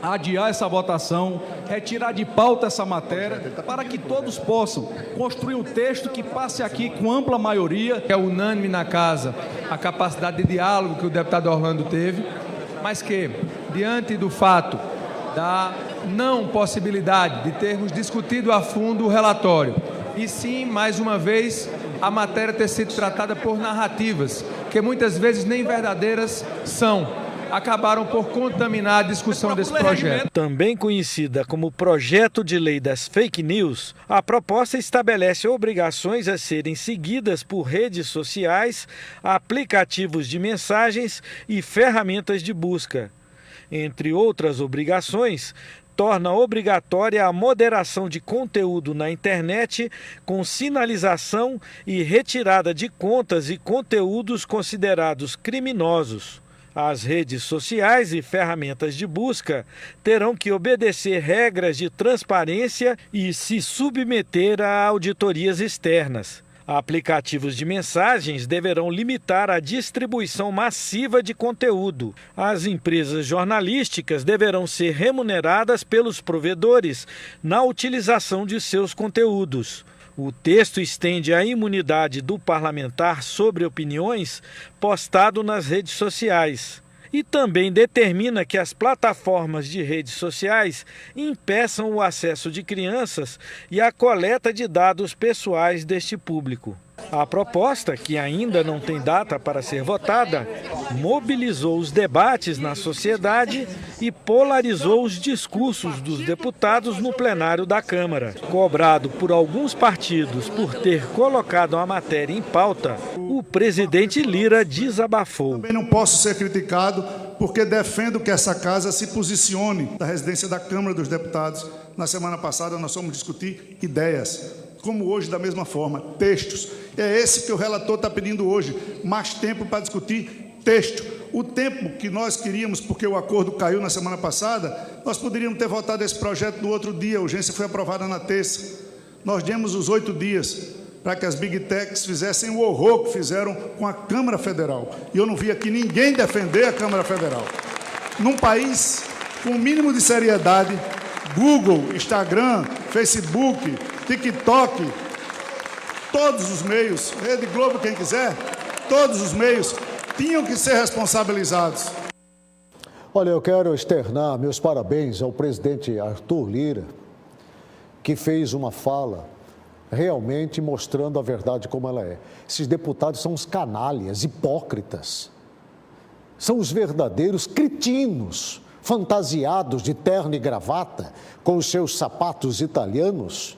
adiar essa votação, retirar de pauta essa matéria, para que todos possam construir um texto que passe aqui com ampla maioria. É unânime na casa a capacidade de diálogo que o deputado Orlando teve, mas que, diante do fato da não possibilidade de termos discutido a fundo o relatório, e sim, mais uma vez, a matéria ter sido tratada por narrativas, que muitas vezes nem verdadeiras são, acabaram por contaminar a discussão desse projeto. Também conhecida como Projeto de Lei das Fake News, a proposta estabelece obrigações a serem seguidas por redes sociais, aplicativos de mensagens e ferramentas de busca. Entre outras obrigações, torna obrigatória a moderação de conteúdo na internet com sinalização e retirada de contas e conteúdos considerados criminosos. As redes sociais e ferramentas de busca terão que obedecer regras de transparência e se submeter a auditorias externas. Aplicativos de mensagens deverão limitar a distribuição massiva de conteúdo. As empresas jornalísticas deverão ser remuneradas pelos provedores na utilização de seus conteúdos. O texto estende a imunidade do parlamentar sobre opiniões postado nas redes sociais e também determina que as plataformas de redes sociais impeçam o acesso de crianças e a coleta de dados pessoais deste público. A proposta, que ainda não tem data para ser votada, mobilizou os debates na sociedade e polarizou os discursos dos deputados no plenário da Câmara. Cobrado por alguns partidos por ter colocado a matéria em pauta, o presidente Lira desabafou. Também não posso ser criticado porque defendo que essa casa se posicione da residência da Câmara dos Deputados. Na semana passada nós fomos discutir ideias, como hoje da mesma forma, textos. É esse que o relator está pedindo hoje, mais tempo para discutir texto. O tempo que nós queríamos, porque o acordo caiu na semana passada, nós poderíamos ter votado esse projeto no outro dia, a urgência foi aprovada na terça. Nós demos os 8 dias para que as Big Techs fizessem o horror que fizeram com a Câmara Federal. E eu não vi aqui ninguém defender a Câmara Federal. Num país com o mínimo de seriedade, Google, Instagram, Facebook, TikTok, todos os meios, Rede Globo, quem quiser, todos os meios tinham que ser responsabilizados. Olha, eu quero externar meus parabéns ao presidente Arthur Lira, que fez uma fala realmente mostrando a verdade como ela é. Esses deputados são os canalhas, hipócritas, são os verdadeiros cretinos, fantasiados de terno e gravata, com os seus sapatos italianos,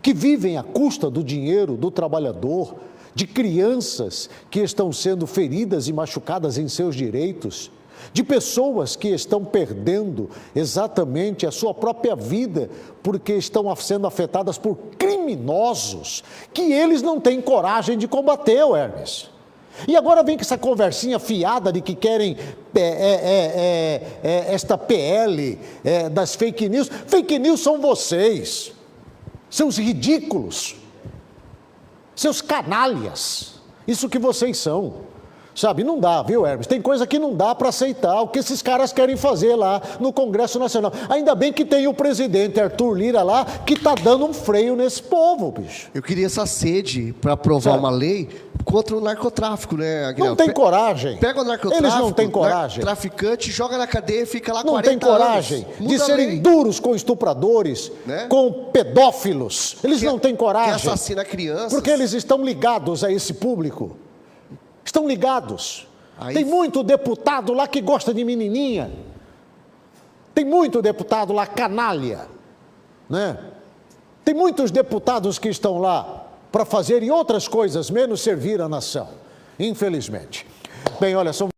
que vivem à custa do dinheiro do trabalhador, de crianças que estão sendo feridas e machucadas em seus direitos, de pessoas que estão perdendo exatamente a sua própria vida porque estão sendo afetadas por criminosos que eles não têm coragem de combater, Hermes. E agora vem com essa conversinha fiada de que querem esta PL das fake news. Fake news são vocês, seus ridículos, seus canalhas, isso que vocês são. Sabe, não dá, viu, Hermes? Tem coisa que não dá para aceitar o que esses caras querem fazer lá no Congresso Nacional. Ainda bem que tem o presidente Arthur Lira lá, que tá dando um freio nesse povo, bicho. Eu queria essa sede para aprovar uma lei contra o narcotráfico, né, Aguinaldo? Não tem coragem. Pega o narcotráfico, eles não têm coragem. Traficante, joga na cadeia e fica lá 40 anos. Não tem coragem de serem duros com estupradores, né? Com pedófilos. Eles não têm coragem. Que assassina crianças. Porque eles estão ligados a esse público. Estão ligados. Tem muito deputado lá que gosta de menininha. Tem muito deputado lá canalha, né? Tem muitos deputados que estão lá para fazerem outras coisas, menos servir a nação. Infelizmente. Bem, olha, são